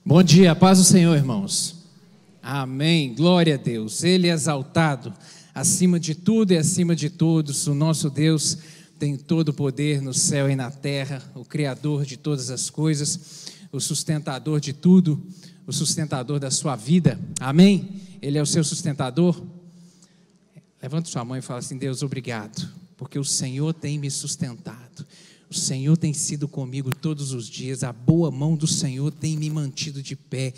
Bom dia, paz do Senhor, irmãos. Amém, glória a Deus. Ele é exaltado acima de tudo e acima de todos. O nosso Deus tem todo o poder no céu e na terra, o Criador de todas as coisas, o sustentador de tudo, o sustentador da sua vida. Amém? Ele é o seu sustentador. Levanta sua mão e fala assim: Deus, obrigado, porque o Senhor tem me sustentado. O Senhor tem sido comigo todos os dias, a boa mão do Senhor tem me mantido de pé.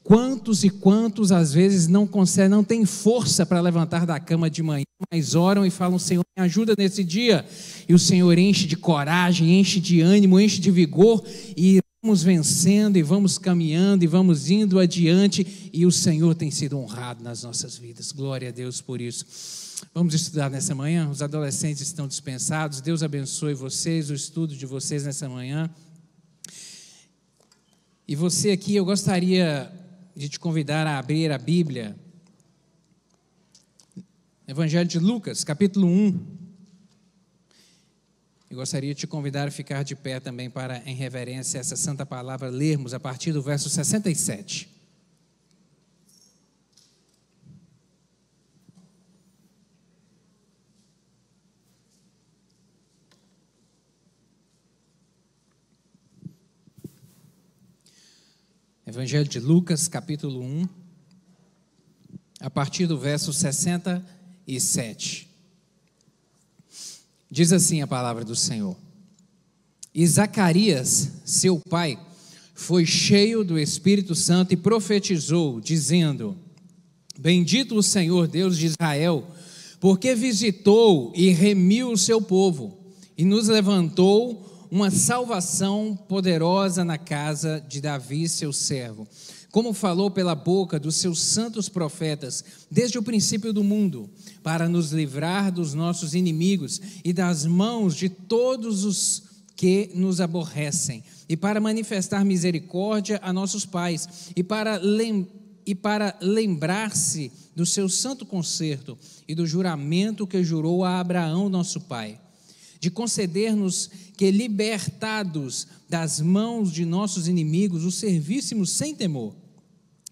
Quantos e quantos às vezes não conseguem, não tem força para levantar da cama de manhã, mas oram e falam: Senhor, me ajuda nesse dia. E o Senhor enche de coragem, enche de ânimo, enche de vigor, e vamos vencendo, e vamos caminhando, e vamos indo adiante, e o Senhor tem sido honrado nas nossas vidas. Glória a Deus por isso. Vamos estudar nessa manhã. Os adolescentes estão dispensados. Deus abençoe vocês, o estudo de vocês nessa manhã. E você aqui, eu gostaria de te convidar a abrir a Bíblia, Evangelho de Lucas, capítulo 1. Eu gostaria de te convidar a ficar de pé também para, em reverência a essa santa palavra, lermos a partir do verso 67. Evangelho de Lucas, capítulo 1, a partir do verso 67. Diz assim a palavra do Senhor: E Zacarias, seu pai, foi cheio do Espírito Santo e profetizou, dizendo: Bendito o Senhor Deus de Israel, porque visitou e remiu o seu povo, e nos levantou uma salvação poderosa na casa de Davi, seu servo, como falou pela boca dos seus santos profetas, desde o princípio do mundo, para nos livrar dos nossos inimigos e das mãos de todos os que nos aborrecem, e para manifestar misericórdia a nossos pais, e para lembrar-se do seu santo concerto e do juramento que jurou a Abraão, nosso pai, de conceder-nos que, libertados das mãos de nossos inimigos, o servíssemos sem temor,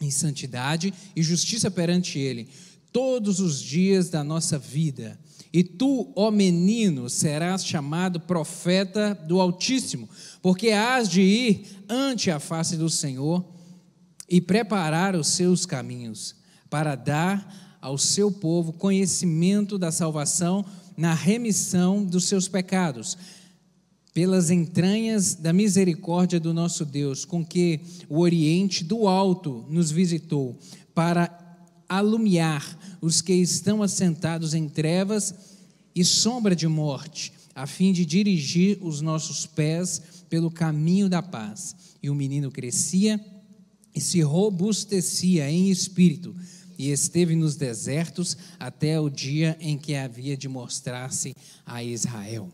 em santidade e justiça perante Ele, todos os dias da nossa vida. E tu, ó menino, serás chamado profeta do Altíssimo, porque hás de ir ante a face do Senhor e preparar os seus caminhos, para dar ao seu povo conhecimento da salvação na remissão dos seus pecados, pelas entranhas da misericórdia do nosso Deus, com que o Oriente do Alto nos visitou, para alumiar os que estão assentados em trevas e sombra de morte, a fim de dirigir os nossos pés pelo caminho da paz. E o menino crescia e se robustecia em espírito, e esteve nos desertos até o dia em que havia de mostrar-se a Israel.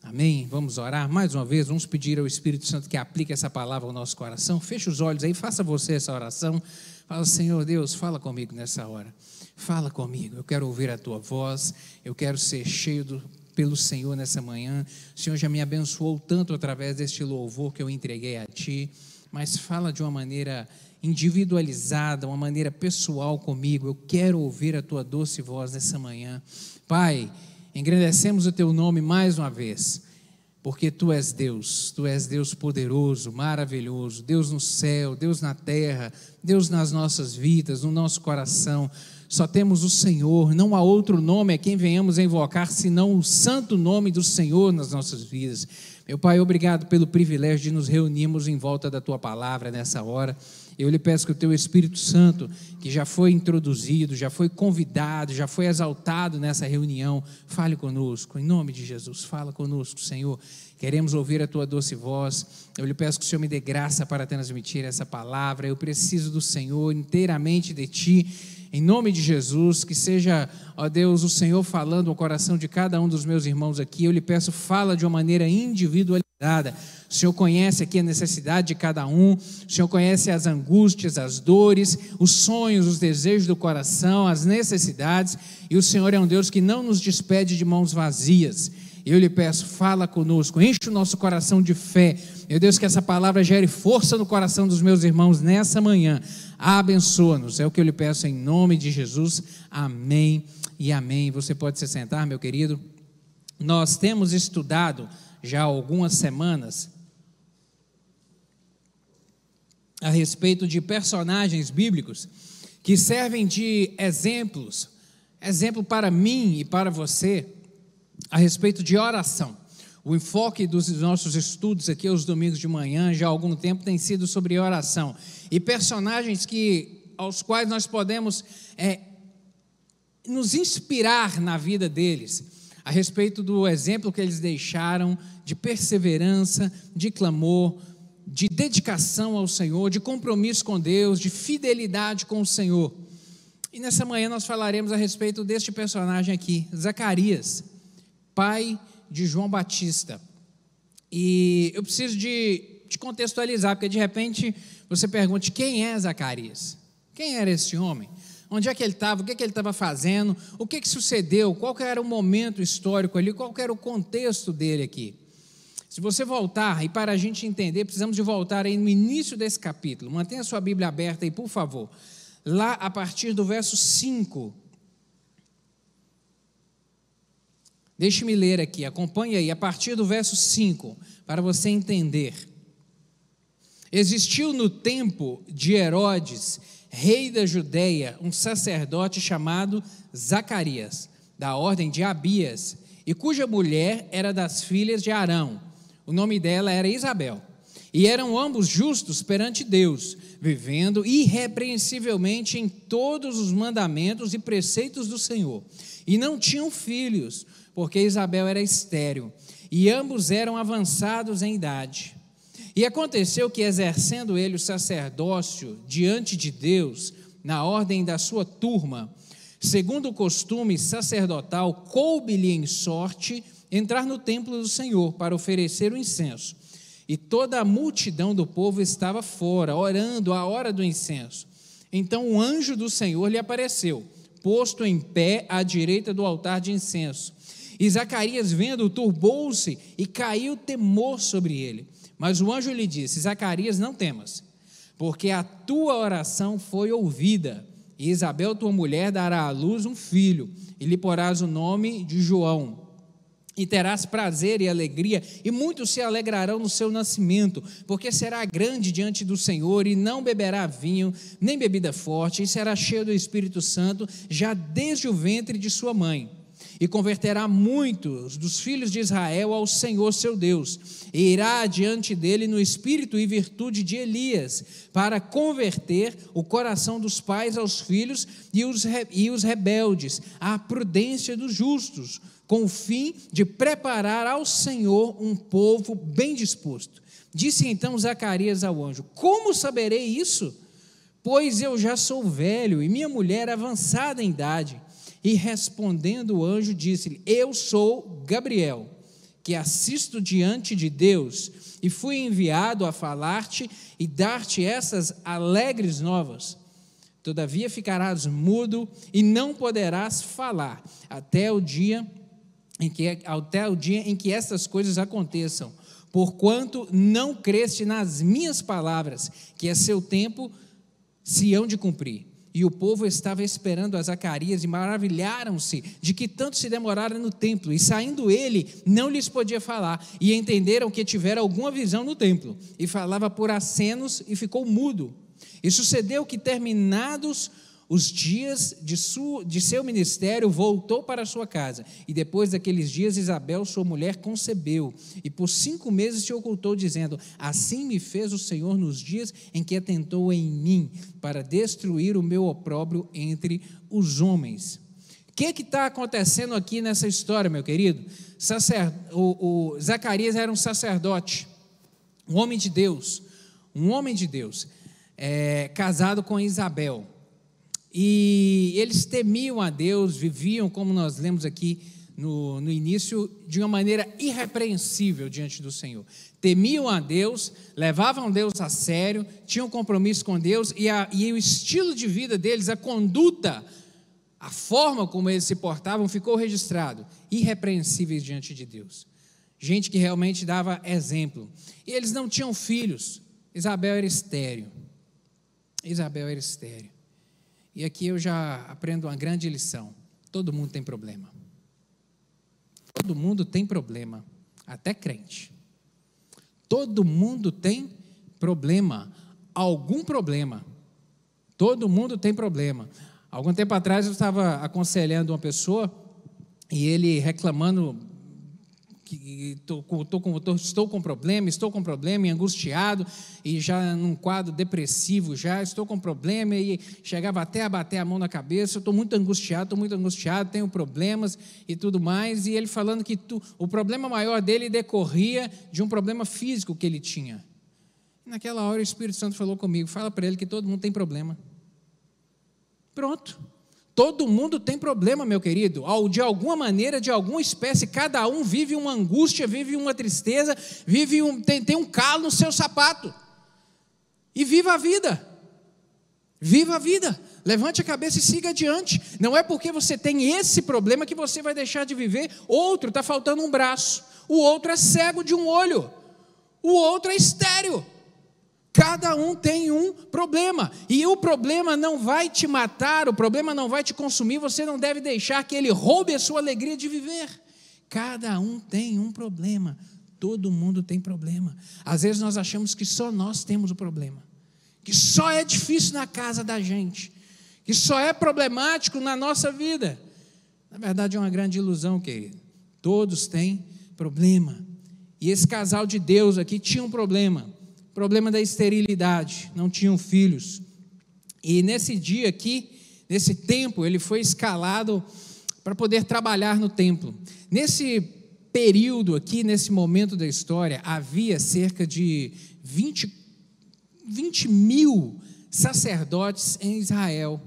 Amém? Vamos orar mais uma vez, vamos pedir ao Espírito Santo que aplique essa palavra ao nosso coração. Feche os olhos aí, faça você essa oração. Fala: Senhor Deus, fala comigo nessa hora. Fala comigo, eu quero ouvir a Tua voz, eu quero ser cheio pelo Senhor nessa manhã. O Senhor já me abençoou tanto através deste louvor que eu entreguei a Ti, mas fala de uma maneira individualizada, uma maneira pessoal comigo. Eu quero ouvir a Tua doce voz nessa manhã. Pai, engrandecemos o Teu nome mais uma vez, porque Tu és Deus poderoso, maravilhoso, Deus no céu, Deus na terra, Deus nas nossas vidas, no nosso coração. Só temos o Senhor, não há outro nome a quem venhamos a invocar, senão o santo nome do Senhor nas nossas vidas. Meu Pai, obrigado pelo privilégio de nos reunirmos em volta da Tua palavra nessa hora. Eu lhe peço que o Teu Espírito Santo, que já foi introduzido, já foi convidado, já foi exaltado nessa reunião, fale conosco, em nome de Jesus, fala conosco, Senhor. Queremos ouvir a Tua doce voz. Eu lhe peço que o Senhor me dê graça para transmitir essa palavra. Eu preciso do Senhor, inteiramente de Ti. Em nome de Jesus, que seja, ó Deus, o Senhor falando ao coração de cada um dos meus irmãos aqui. Eu lhe peço, fala de uma maneira individualizada. O Senhor conhece aqui a necessidade de cada um, o Senhor conhece as angústias, as dores, os sonhos, os desejos do coração, as necessidades, e o Senhor é um Deus que não nos despede de mãos vazias. Eu lhe peço, fala conosco, enche o nosso coração de fé. Meu Deus, que essa palavra gere força no coração dos meus irmãos nessa manhã. Abençoa-nos, é o que eu lhe peço em nome de Jesus. Amém e amém. Você pode se sentar, meu querido. Nós temos estudado já há algumas semanas a respeito de personagens bíblicos que servem de exemplo para mim e para você, a respeito de oração. O enfoque dos nossos estudos aqui aos domingos de manhã, já há algum tempo, tem sido sobre oração. E personagens aos quais nós podemos nos inspirar na vida deles, a respeito do exemplo que eles deixaram de perseverança, de clamor, de dedicação ao Senhor, de compromisso com Deus, de fidelidade com o Senhor. E nessa manhã nós falaremos a respeito deste personagem aqui, Zacarias, pai de João Batista. E eu preciso de contextualizar, porque de repente você pergunte, quem é Zacarias? Quem era esse homem? Onde é que ele estava? O que ele estava fazendo? O que sucedeu? Qual que era o momento histórico ali? Qual que era o contexto dele aqui? Se você voltar, e para a gente entender, precisamos de voltar aí no início desse capítulo. Mantenha a sua Bíblia aberta aí, por favor. Lá a partir do verso 5. Deixe-me ler aqui, acompanhe aí, a partir do verso 5, para você entender. Existiu no tempo de Herodes, rei da Judeia, um sacerdote chamado Zacarias, da ordem de Abias, e cuja mulher era das filhas de Arão. O nome dela era Isabel. E eram ambos justos perante Deus, vivendo irrepreensivelmente em todos os mandamentos e preceitos do Senhor. E não tinham filhos, porque Isabel era estéril, e ambos eram avançados em idade. E aconteceu que, exercendo ele o sacerdócio diante de Deus, na ordem da sua turma, segundo o costume sacerdotal, coube-lhe em sorte entrar no templo do Senhor para oferecer o incenso. E toda a multidão do povo estava fora, orando à hora do incenso. Então o anjo do Senhor lhe apareceu, posto em pé à direita do altar de incenso. E Zacarias, vendo-o, turbou-se e caiu temor sobre ele. Mas o anjo lhe disse: Zacarias, não temas, porque a tua oração foi ouvida. E Isabel, tua mulher, dará à luz um filho, e lhe porás o nome de João. E terás prazer e alegria, e muitos se alegrarão no seu nascimento, porque será grande diante do Senhor, e não beberá vinho, nem bebida forte, e será cheio do Espírito Santo, já desde o ventre de sua mãe. E converterá muitos dos filhos de Israel ao Senhor seu Deus, e irá adiante dele no espírito e virtude de Elias, para converter o coração dos pais aos filhos e os rebeldes à prudência dos justos, com o fim de preparar ao Senhor um povo bem disposto. Disse então Zacarias ao anjo: como saberei isso? Pois eu já sou velho e minha mulher avançada em idade. E respondendo o anjo, disse-lhe: eu sou Gabriel, que assisto diante de Deus, e fui enviado a falar-te e dar-te essas alegres novas. Todavia ficarás mudo e não poderás falar, até o dia em que estas coisas aconteçam, porquanto não creste nas minhas palavras, que a seu tempo se hão de cumprir. E o povo estava esperando a Zacarias, e maravilharam-se de que tanto se demorara no templo. E saindo ele, não lhes podia falar, e entenderam que tivera alguma visão no templo, e falava por acenos, e ficou mudo. E sucedeu que, terminados os dias de seu ministério, voltou para sua casa. E depois daqueles dias, Isabel, sua mulher, concebeu. E por 5 meses se ocultou, dizendo: assim me fez o Senhor nos dias em que atentou em mim, para destruir o meu opróbrio entre os homens. O que está acontecendo aqui nessa história, meu querido? O Zacarias era um sacerdote, um homem de Deus, casado com Isabel. E eles temiam a Deus, viviam, como nós lemos aqui no início, de uma maneira irrepreensível diante do Senhor. Temiam a Deus, levavam Deus a sério, tinham compromisso com Deus, e o estilo de vida deles, a conduta, a forma como eles se portavam ficou registrado, irrepreensíveis diante de Deus. Gente que realmente dava exemplo. E eles não tinham filhos. Isabel era estéril. E aqui eu já aprendo uma grande lição. Todo mundo tem problema. Todo mundo tem problema, até crente. Todo mundo tem problema, algum problema. Todo mundo tem problema. Algum tempo atrás eu estava aconselhando uma pessoa e ele reclamando que estou com problema, e angustiado, e já num quadro depressivo, estou com problema, e chegava até a bater a mão na cabeça, estou muito angustiado, tenho problemas e tudo mais, e ele falando que o problema maior dele decorria de um problema físico que ele tinha. Naquela hora o Espírito Santo falou comigo, fala para ele que todo mundo tem problema. Pronto. Todo mundo tem problema, meu querido, de alguma maneira, de alguma espécie, cada um vive uma angústia, vive uma tristeza, tem um calo no seu sapato, e viva a vida, levante a cabeça e siga adiante. Não é porque você tem esse problema que você vai deixar de viver. Outro está faltando um braço, o outro é cego de um olho, o outro é estéril. Cada um tem um problema, e o problema não vai te matar, o problema não vai te consumir, você não deve deixar que ele roube a sua alegria de viver. Cada um tem um problema, todo mundo tem problema. Às vezes nós achamos que só nós temos o problema, que só é difícil na casa da gente, que só é problemático na nossa vida. Na verdade é uma grande ilusão, querido. Todos têm problema, e esse casal de Deus aqui tinha um problema da esterilidade, não tinham filhos. E nesse dia aqui, nesse tempo, ele foi escalado para poder trabalhar no templo. Nesse período aqui, nesse momento da história, havia cerca de 20 mil sacerdotes em Israel,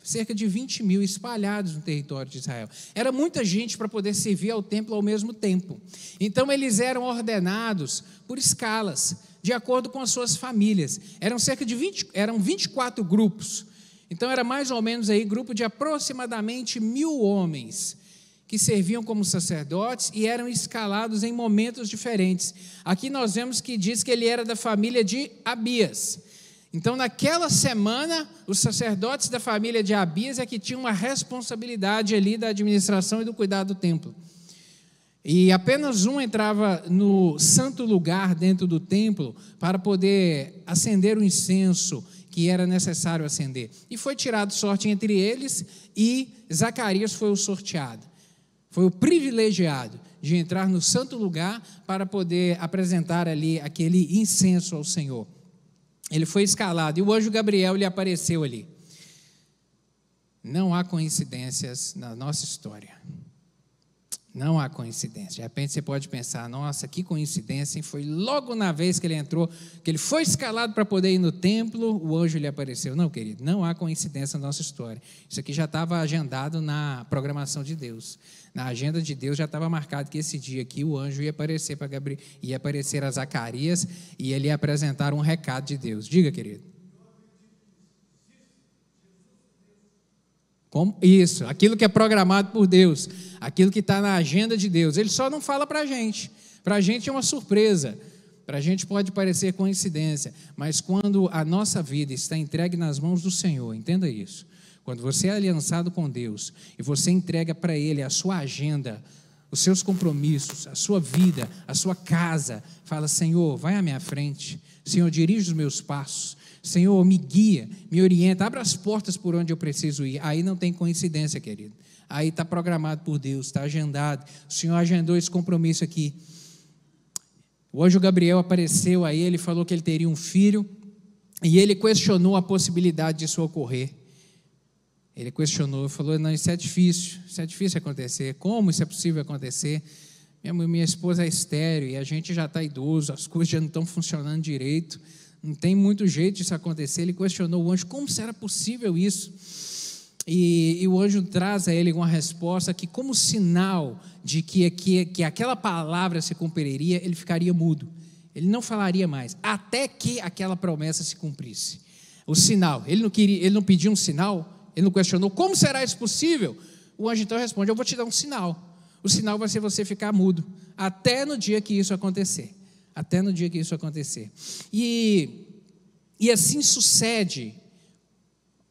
cerca de 20 mil espalhados no território de Israel. Era muita gente para poder servir ao templo ao mesmo tempo. Então eles eram ordenados por escalas, de acordo com as suas famílias. Eram 24 grupos. Então era mais ou menos aí grupo de aproximadamente 1.000 homens que serviam como sacerdotes e eram escalados em momentos diferentes. Aqui nós vemos que diz que ele era da família de Abias. Então naquela semana os sacerdotes da família de Abias é que tinham uma responsabilidade ali da administração e do cuidado do templo. E apenas um entrava no santo lugar dentro do templo para poder acender o incenso que era necessário acender. E foi tirado sorte entre eles, e Zacarias foi o sorteado. Foi o privilegiado de entrar no santo lugar para poder apresentar ali aquele incenso ao Senhor. Ele foi escalado e o anjo Gabriel lhe apareceu ali. Não há coincidências na nossa história. Não há coincidência. De repente você pode pensar, nossa, que coincidência, hein? Foi logo na vez que ele entrou, que ele foi escalado para poder ir no templo, o anjo lhe apareceu. Não, querido, não há coincidência na nossa história. Isso aqui já estava agendado na programação de Deus. Na agenda de Deus já estava marcado que esse dia aqui o anjo ia aparecer para Gabriel, ia aparecer a Zacarias e ele ia apresentar um recado de Deus. Diga, querido. Isso, aquilo que é programado por Deus, aquilo que está na agenda de Deus, ele só não fala para a gente é uma surpresa, para a gente pode parecer coincidência, mas quando a nossa vida está entregue nas mãos do Senhor, entenda isso, quando você é aliançado com Deus, e você entrega para Ele a sua agenda, os seus compromissos, a sua vida, a sua casa, fala, Senhor, vai à minha frente, Senhor, dirige os meus passos, Senhor, me guia, me orienta, abra as portas por onde eu preciso ir. Aí não tem coincidência, querido. Aí está programado por Deus, está agendado. O Senhor agendou esse compromisso aqui. O anjo Gabriel apareceu a ele, falou que ele teria um filho, e ele questionou a possibilidade disso ocorrer. Ele questionou, falou, não, isso é difícil acontecer. Como isso é possível acontecer? Minha esposa é estéril, e a gente já está idoso, as coisas já não estão funcionando direito. Não tem muito jeito disso acontecer. Ele questionou o anjo, como será possível isso? E o anjo traz a ele uma resposta que, como sinal de que aquela palavra se cumpriria, ele ficaria mudo. Ele não falaria mais, até que aquela promessa se cumprisse. O sinal, ele não pediu um sinal, Ele não questionou, como será isso possível? O anjo então responde, eu vou te dar um sinal. O sinal vai ser você ficar mudo, até no dia que isso acontecer. Até no dia que isso acontecer. E assim sucede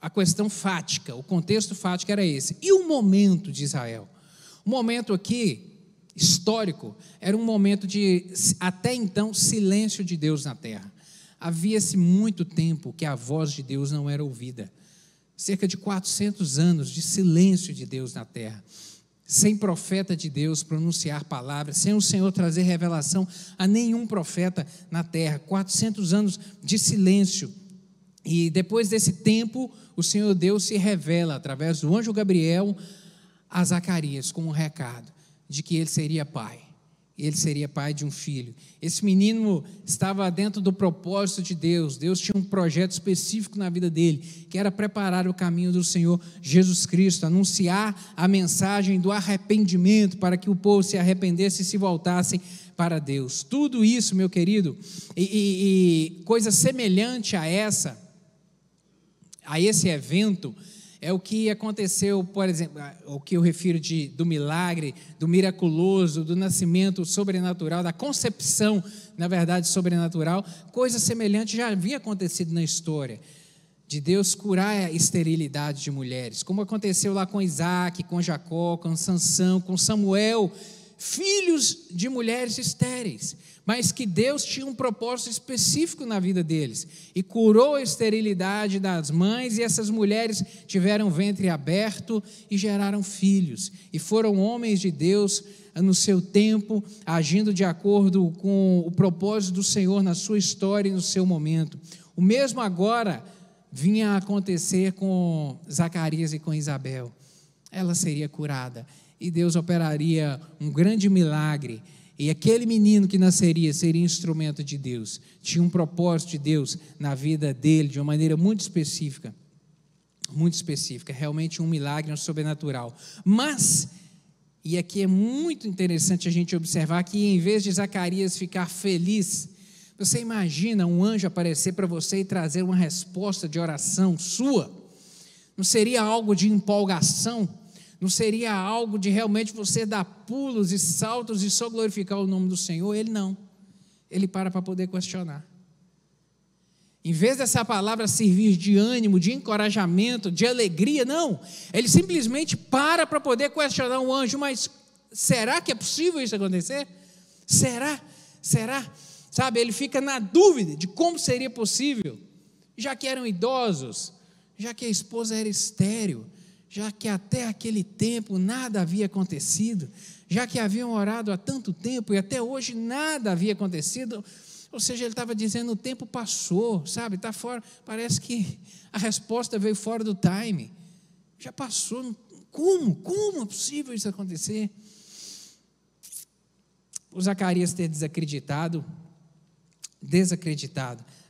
a questão fática, o contexto fático era esse. E o momento de Israel? O momento aqui, histórico, era um momento de, até então, silêncio de Deus na terra. Havia-se muito tempo que a voz de Deus não era ouvida. Cerca de 400 anos de silêncio de Deus na terra. Sem profeta de Deus pronunciar palavras, sem o Senhor trazer revelação a nenhum profeta na terra. 400 anos de silêncio. E depois desse tempo, o Senhor Deus se revela através do anjo Gabriel a Zacarias com um recado de que ele seria pai. Ele seria pai de um filho. Esse menino estava dentro do propósito de Deus. Deus tinha um projeto específico na vida dele, que era preparar o caminho do Senhor Jesus Cristo, anunciar a mensagem do arrependimento, para que o povo se arrependesse e se voltasse para Deus. Tudo isso, meu querido, e coisa semelhante a esse evento, é o que aconteceu, por exemplo, o que eu refiro do milagre, do miraculoso, do nascimento sobrenatural, da concepção, na verdade, sobrenatural. Coisa semelhante já havia acontecido na história, de Deus curar a esterilidade de mulheres, como aconteceu lá com Isaac, com Jacó, com Sansão, com Samuel, filhos de mulheres estéreis, mas que Deus tinha um propósito específico na vida deles, e curou a esterilidade das mães, e essas mulheres tiveram ventre aberto e geraram filhos, e foram homens de Deus no seu tempo, agindo de acordo com o propósito do Senhor na sua história e no seu momento. O mesmo agora vinha a acontecer com Zacarias e com Isabel. Ela seria curada, e Deus operaria um grande milagre, e aquele menino que nasceria seria instrumento de Deus, tinha um propósito de Deus na vida dele, de uma maneira muito específica, realmente um milagre, um sobrenatural. Mas, e aqui é muito interessante a gente observar que em vez de Zacarias ficar feliz, você imagina um anjo aparecer para você e trazer uma resposta de oração sua? Não seria algo de empolgação? Não seria algo de realmente você dar pulos e saltos e só glorificar o nome do Senhor? Ele não. Ele para poder questionar. Em vez dessa palavra servir de ânimo, de encorajamento, de alegria, não. Ele simplesmente para poder questionar o anjo. Mas será que é possível isso acontecer? Será? Sabe, ele fica na dúvida de como seria possível. Já que eram idosos, já que a esposa era estéril, já que até aquele tempo nada havia acontecido, já que haviam orado há tanto tempo e até hoje nada havia acontecido, ou seja, ele estava dizendo, o tempo passou, sabe, está fora, parece que a resposta veio fora do time, já passou, como é possível isso acontecer? O Zacarias ter desacreditado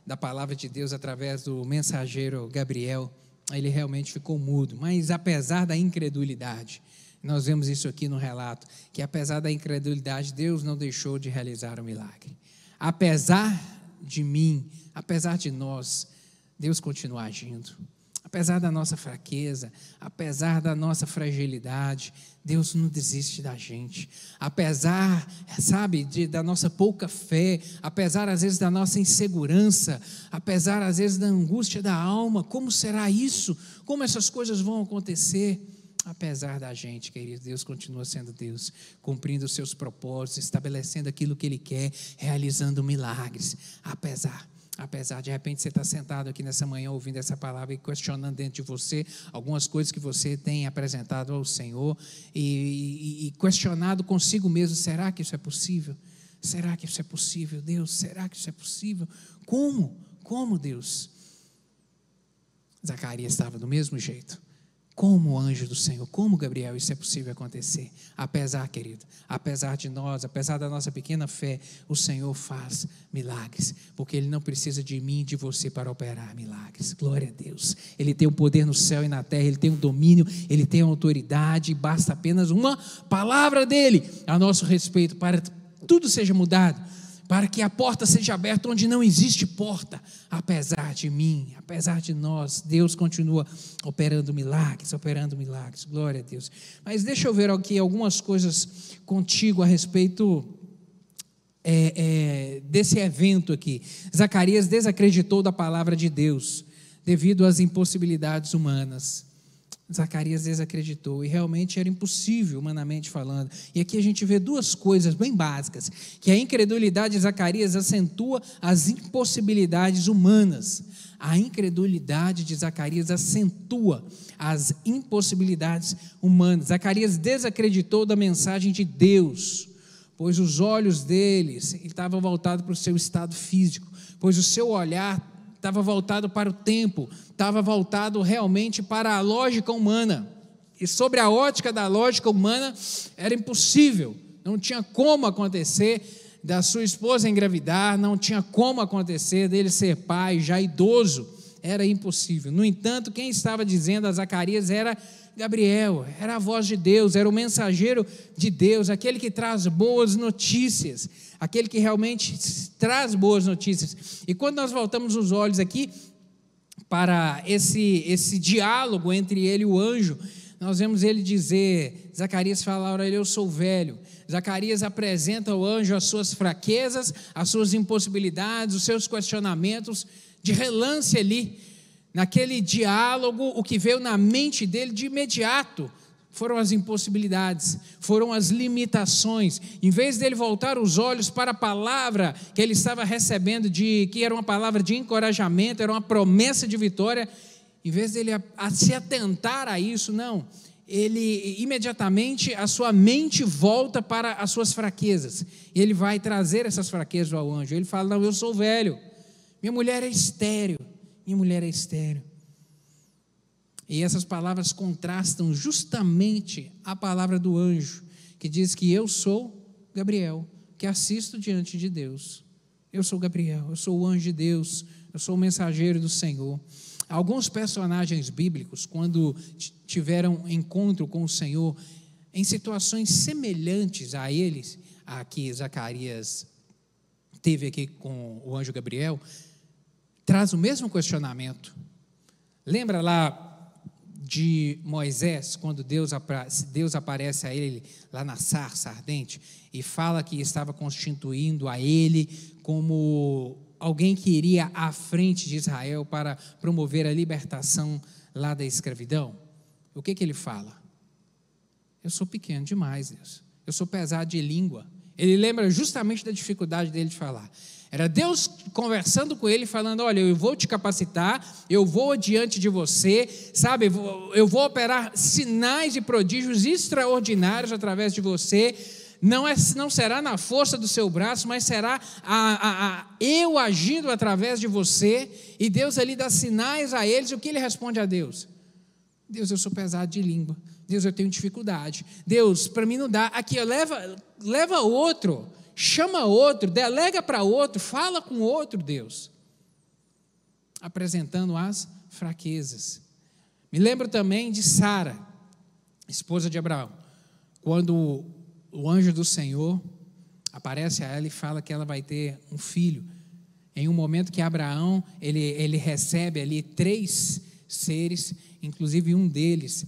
da palavra de Deus através do mensageiro Gabriel, ele realmente ficou mudo, mas apesar da incredulidade, nós vemos isso aqui no relato, que apesar da incredulidade, Deus não deixou de realizar o milagre. Apesar de mim, apesar de nós, Deus continua agindo. Apesar da nossa fraqueza, apesar da nossa fragilidade, Deus não desiste da gente. Apesar, sabe, da nossa pouca fé, apesar às vezes da nossa insegurança, apesar às vezes da angústia da alma, como será isso? Como essas coisas vão acontecer? Apesar da gente, querido, Deus continua sendo Deus, cumprindo os seus propósitos, estabelecendo aquilo que Ele quer, realizando milagres, apesar, de repente você está sentado aqui nessa manhã ouvindo essa palavra e questionando dentro de você algumas coisas que você tem apresentado ao Senhor e questionado consigo mesmo, será que isso é possível? Será que isso é possível, Deus? Será que isso é possível? Como Deus? Zacarias estava do mesmo jeito. Como anjo do Senhor, como Gabriel, isso é possível acontecer? Apesar, querido, apesar de nós, apesar da nossa pequena fé, o Senhor faz milagres, porque Ele não precisa de mim e de você para operar milagres. Glória a Deus. Ele tem o poder no céu e na terra, Ele tem o domínio, Ele tem a autoridade, basta apenas uma palavra dEle a nosso respeito para que tudo seja mudado. para que a porta seja aberta onde não existe porta. Apesar de mim, apesar de nós, Deus continua operando milagres, glória a Deus. Mas deixa eu ver aqui algumas coisas contigo a respeito desse evento aqui. Zacarias desacreditou da palavra de Deus, devido às impossibilidades humanas. Zacarias desacreditou, e realmente era impossível, humanamente falando. E aqui a gente vê duas coisas bem básicas, que a incredulidade de Zacarias acentua as impossibilidades humanas. A incredulidade de Zacarias acentua as impossibilidades humanas. Zacarias desacreditou da mensagem de Deus, pois os olhos deles estavam voltados para o seu estado físico, pois o seu olhar estava voltado para o tempo, estava voltado realmente para a lógica humana, e sobre a ótica da lógica humana, era impossível, não tinha como acontecer da sua esposa engravidar, não tinha como acontecer dele ser pai, já idoso, era impossível. No entanto, quem estava dizendo a Zacarias era Gabriel, era a voz de Deus, era o mensageiro de Deus, aquele que traz boas notícias, aquele que realmente traz boas notícias. E quando nós voltamos os olhos aqui para esse diálogo entre ele e o anjo, nós vemos ele dizer, Zacarias fala, olha, eu sou velho. Zacarias apresenta ao anjo as suas fraquezas, as suas impossibilidades, os seus questionamentos, de relance ali, naquele diálogo, o que veio na mente dele de imediato foram as impossibilidades, foram as limitações. Em vez dele voltar os olhos para a palavra que ele estava recebendo, que era uma palavra de encorajamento, era uma promessa de vitória, em vez dele se atentar a isso, não, ele imediatamente, a sua mente volta para as suas fraquezas, e ele vai trazer essas fraquezas ao anjo. Ele fala, não, eu sou velho, minha mulher é estéril. E essas palavras contrastam justamente a palavra do anjo, que diz que eu sou Gabriel, que assisto diante de Deus. Eu sou Gabriel, eu sou o anjo de Deus, eu sou o mensageiro do Senhor. Alguns personagens bíblicos, quando tiveram encontro com o Senhor, em situações semelhantes a eles, a que Zacarias teve aqui com o anjo Gabriel, traz o mesmo questionamento. Lembra lá de Moisés, quando Deus aparece a ele lá na sarça ardente e fala que estava constituindo a ele como alguém que iria à frente de Israel para promover a libertação lá da escravidão? O que ele fala? Eu sou pequeno demais, Deus. Eu sou pesado de língua. Ele lembra justamente da dificuldade dele de falar. Era Deus conversando com ele, falando, olha, eu vou te capacitar, eu vou diante de você, sabe, eu vou operar sinais e prodígios extraordinários através de você, não será na força do seu braço, mas será eu agindo através de você. E Deus ali dá sinais a eles. O que ele responde a Deus? Deus, eu sou pesado de língua. Deus, eu tenho dificuldade. Deus, para mim não dá. Aqui, leva outro. Chama outro, delega para outro, fala com outro, Deus, apresentando as fraquezas. Me lembro também de Sara, esposa de Abraão, quando o anjo do Senhor aparece a ela e fala que ela vai ter um filho, em um momento que Abraão, ele recebe ali 3 seres, inclusive um deles,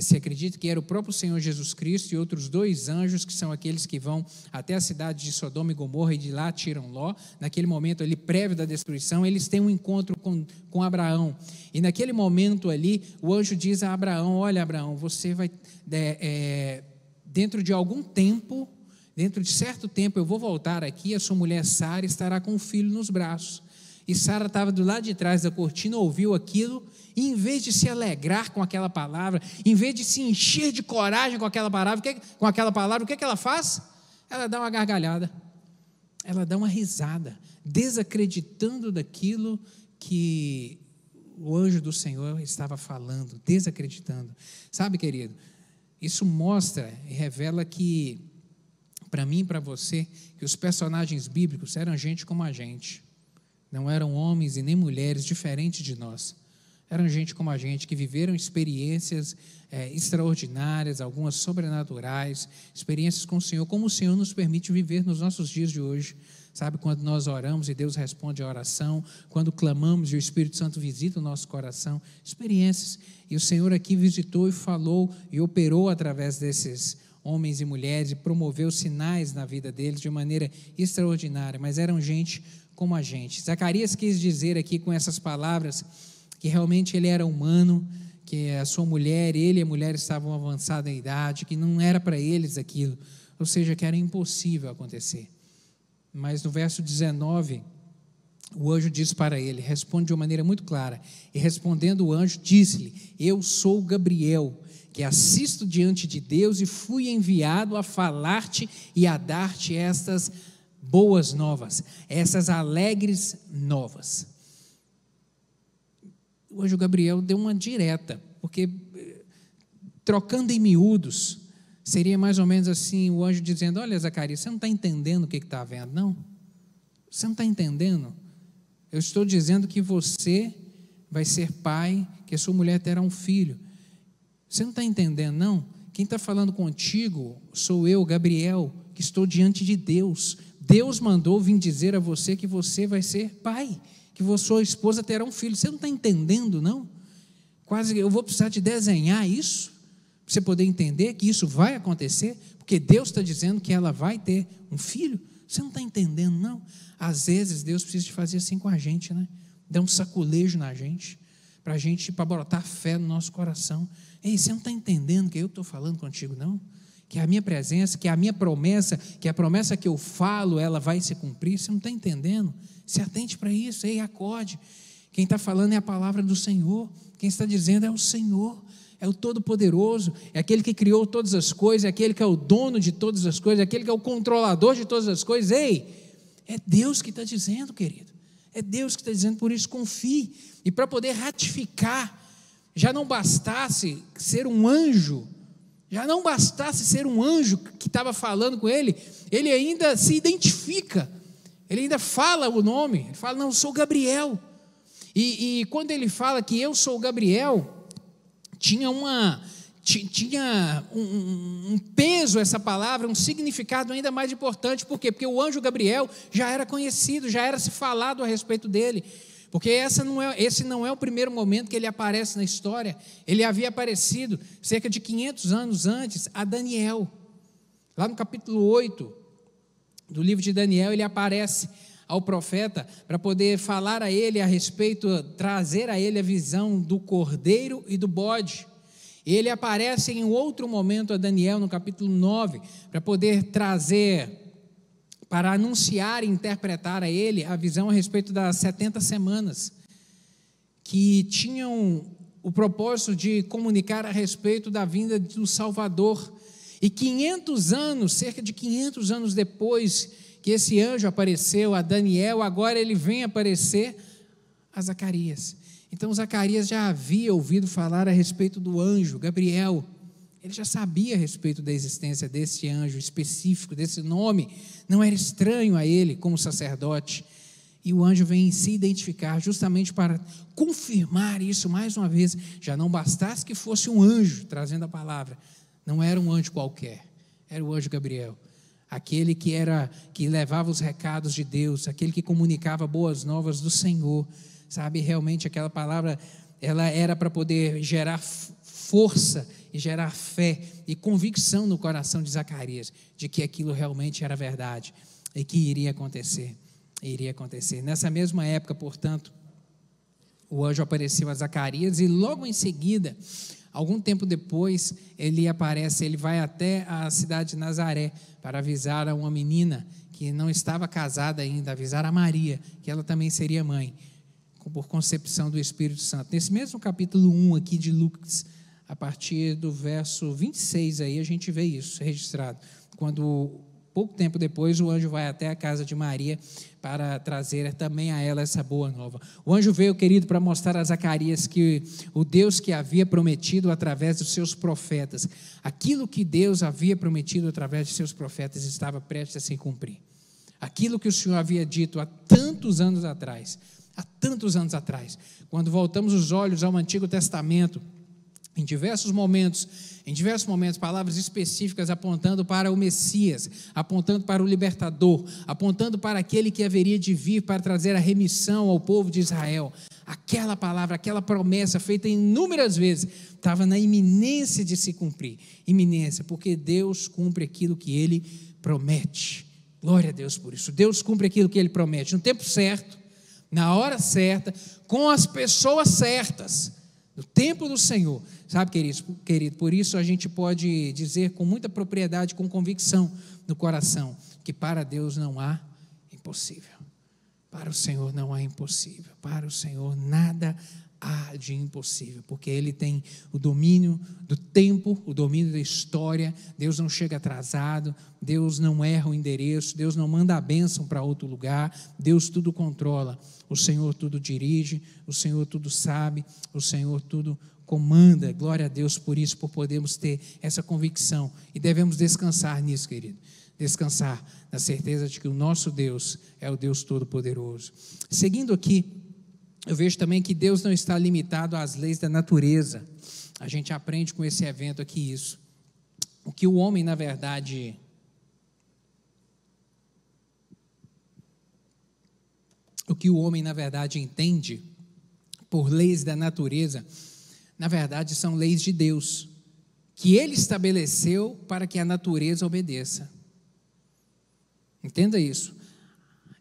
se acredita que era o próprio Senhor Jesus Cristo, e outros 2 anjos, que são aqueles que vão até a cidade de Sodoma e Gomorra, e de lá tiram Ló. Naquele momento ali, prévio da destruição, eles têm um encontro com Abraão, e naquele momento ali, o anjo diz a Abraão, olha Abraão, você vai, dentro de algum tempo, dentro de certo tempo, eu vou voltar aqui, a sua mulher Sara estará com o filho nos braços. E Sara estava do lado de trás da cortina, ouviu aquilo, e em vez de se alegrar com aquela palavra, em vez de se encher de coragem com aquela palavra, o que ela faz? Ela dá uma gargalhada, ela dá uma risada, desacreditando daquilo que o anjo do Senhor estava falando, desacreditando. Sabe, querido, isso mostra e revela que, para mim e para você, que os personagens bíblicos eram gente como a gente, não eram homens e nem mulheres diferentes de nós. Eram gente como a gente, que viveram experiências extraordinárias, algumas sobrenaturais, experiências com o Senhor, como o Senhor nos permite viver nos nossos dias de hoje. Sabe, quando nós oramos e Deus responde a oração, quando clamamos e o Espírito Santo visita o nosso coração, experiências. E o Senhor aqui visitou e falou e operou através desses homens e mulheres e promoveu sinais na vida deles de maneira extraordinária, mas eram gente como a gente. Zacarias quis dizer aqui com essas palavras que realmente ele era humano, que a sua mulher, ele e a mulher estavam avançados em idade, que não era para eles aquilo, ou seja, que era impossível acontecer. Mas no verso 19, o anjo diz para ele, responde de uma maneira muito clara, e respondendo o anjo, disse-lhe: eu sou Gabriel, que assisto diante de Deus e fui enviado a falar-te e a dar-te estas boas novas, essas alegres novas. O anjo Gabriel deu uma direta, porque trocando em miúdos, seria mais ou menos assim, o anjo dizendo: olha, Zacarias, você não está entendendo o que está havendo, não? Você não está entendendo? Eu estou dizendo que você vai ser pai, que a sua mulher terá um filho. Você não está entendendo, não? Quem está falando contigo sou eu, Gabriel, que estou diante de Deus. Deus mandou vir dizer a você que você vai ser pai, que sua esposa terá um filho. Você não está entendendo, não? Quase eu vou precisar de desenhar isso, para você poder entender que isso vai acontecer, porque Deus está dizendo que ela vai ter um filho. Você não está entendendo, não? Às vezes Deus precisa de fazer assim com a gente, né? Dar um saculejo na gente, para botar fé no nosso coração. Ei, você não está entendendo que eu estou falando contigo, não? Que a minha presença, que a minha promessa, que a promessa que eu falo, ela vai se cumprir. Você não está entendendo? Se atente para isso, ei, acorde. Quem está falando é a palavra do Senhor, quem está dizendo é o Senhor, é o Todo-Poderoso, é aquele que criou todas as coisas, é aquele que é o dono de todas as coisas, é aquele que é o controlador de todas as coisas. Ei, é Deus que está dizendo, querido, é Deus que está dizendo, por isso confie. E para poder ratificar, já não bastasse ser um anjo, que estava falando com ele, ele ainda se identifica, ele ainda fala o nome, ele fala: não, eu sou Gabriel. E quando ele fala que eu sou Gabriel, tinha um peso essa palavra, um significado ainda mais importante. Por quê? Porque o anjo Gabriel já era conhecido, já era se falado a respeito dele. Porque esse não é o primeiro momento que ele aparece na história. Ele havia aparecido cerca de 500 anos antes a Daniel. Lá no capítulo 8 do livro de Daniel, ele aparece ao profeta para poder falar a ele a respeito, trazer a ele a visão do cordeiro e do bode. Ele aparece em outro momento a Daniel, no capítulo 9, para poder trazer, para anunciar e interpretar a ele a visão a respeito das 70 semanas, que tinham o propósito de comunicar a respeito da vinda do Salvador. E 500 anos, cerca de 500 anos depois que esse anjo apareceu a Daniel, agora ele vem aparecer a Zacarias. Então Zacarias já havia ouvido falar a respeito do anjo Gabriel. Ele já sabia a respeito da existência desse anjo específico, desse nome, não era estranho a ele como sacerdote. E o anjo vem se identificar justamente para confirmar isso mais uma vez. Já não bastasse que fosse um anjo trazendo a palavra, não era um anjo qualquer, era o anjo Gabriel, aquele que levava os recados de Deus, aquele que comunicava boas novas do Senhor. Sabe, realmente aquela palavra, ela era para poder gerar força e gerar fé e convicção no coração de Zacarias, de que aquilo realmente era verdade e que iria acontecer. Nessa mesma época, portanto, o anjo apareceu a Zacarias e logo em seguida, algum tempo depois, ele vai até a cidade de Nazaré para avisar a uma menina que não estava casada ainda, avisar a Maria, que ela também seria mãe, por concepção do Espírito Santo. Nesse mesmo capítulo 1 aqui de Lucas, a partir do verso 26, aí a gente vê isso registrado, quando pouco tempo depois o anjo vai até a casa de Maria para trazer também a ela essa boa nova. O anjo veio, querido, para mostrar a Zacarias que o Deus que havia prometido através dos seus profetas, aquilo que Deus havia prometido através de seus profetas estava prestes a se cumprir. Aquilo que o Senhor havia dito há tantos anos atrás, há tantos anos atrás. Quando voltamos os olhos ao Antigo Testamento, em diversos momentos, palavras específicas apontando para o Messias, apontando para o libertador, apontando para aquele que haveria de vir para trazer a remissão ao povo de Israel. Aquela palavra, aquela promessa feita inúmeras vezes, estava na iminência de se cumprir. Iminência, porque Deus cumpre aquilo que Ele promete. Glória a Deus por isso. Deus cumpre aquilo que Ele promete, no tempo certo, na hora certa, com as pessoas certas, no tempo do Senhor. Sabe, querido, por isso a gente pode dizer com muita propriedade, com convicção no coração, que para Deus não há impossível. Para o Senhor não há impossível. Para o Senhor nada há de impossível, porque Ele tem o domínio do tempo, o domínio da história. Deus não chega atrasado, Deus não erra o endereço, Deus não manda a bênção para outro lugar, Deus tudo controla, o Senhor tudo dirige, o Senhor tudo sabe, o Senhor tudo comanda. Glória a Deus por isso, por podermos ter essa convicção, e devemos descansar nisso, querido, descansar na certeza de que o nosso Deus é o Deus Todo-Poderoso. Seguindo aqui, eu vejo também que Deus não está limitado às leis da natureza. A gente aprende com esse evento aqui isso. O que o homem, na verdade, entende por leis da natureza, na verdade, são leis de Deus, que Ele estabeleceu para que a natureza obedeça. Entenda isso.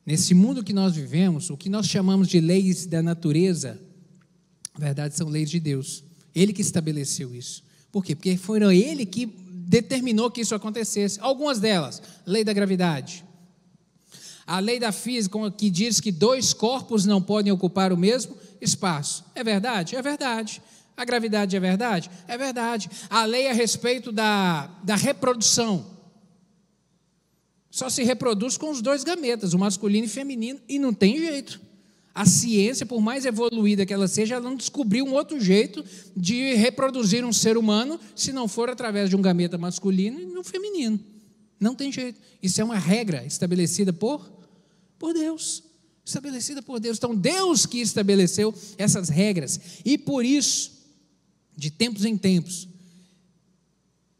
Nesse mundo que nós vivemos, o que nós chamamos de leis da natureza, na verdade são leis de Deus. Ele que estabeleceu isso. Por quê? Porque foi Ele que determinou que isso acontecesse. Algumas delas, lei da gravidade. A lei da física, que diz que 2 corpos não podem ocupar o mesmo espaço. É verdade? É verdade. A gravidade é verdade? É verdade. A lei a respeito da reprodução. Só se reproduz com os 2 gametas, o masculino e o feminino, e não tem jeito. A ciência, por mais evoluída que ela seja, ela não descobriu um outro jeito de reproduzir um ser humano, se não for através de um gameta masculino e um feminino. Não tem jeito. Isso é uma regra estabelecida por Deus. Estabelecida por Deus. Então, Deus que estabeleceu essas regras. E por isso, de tempos em tempos,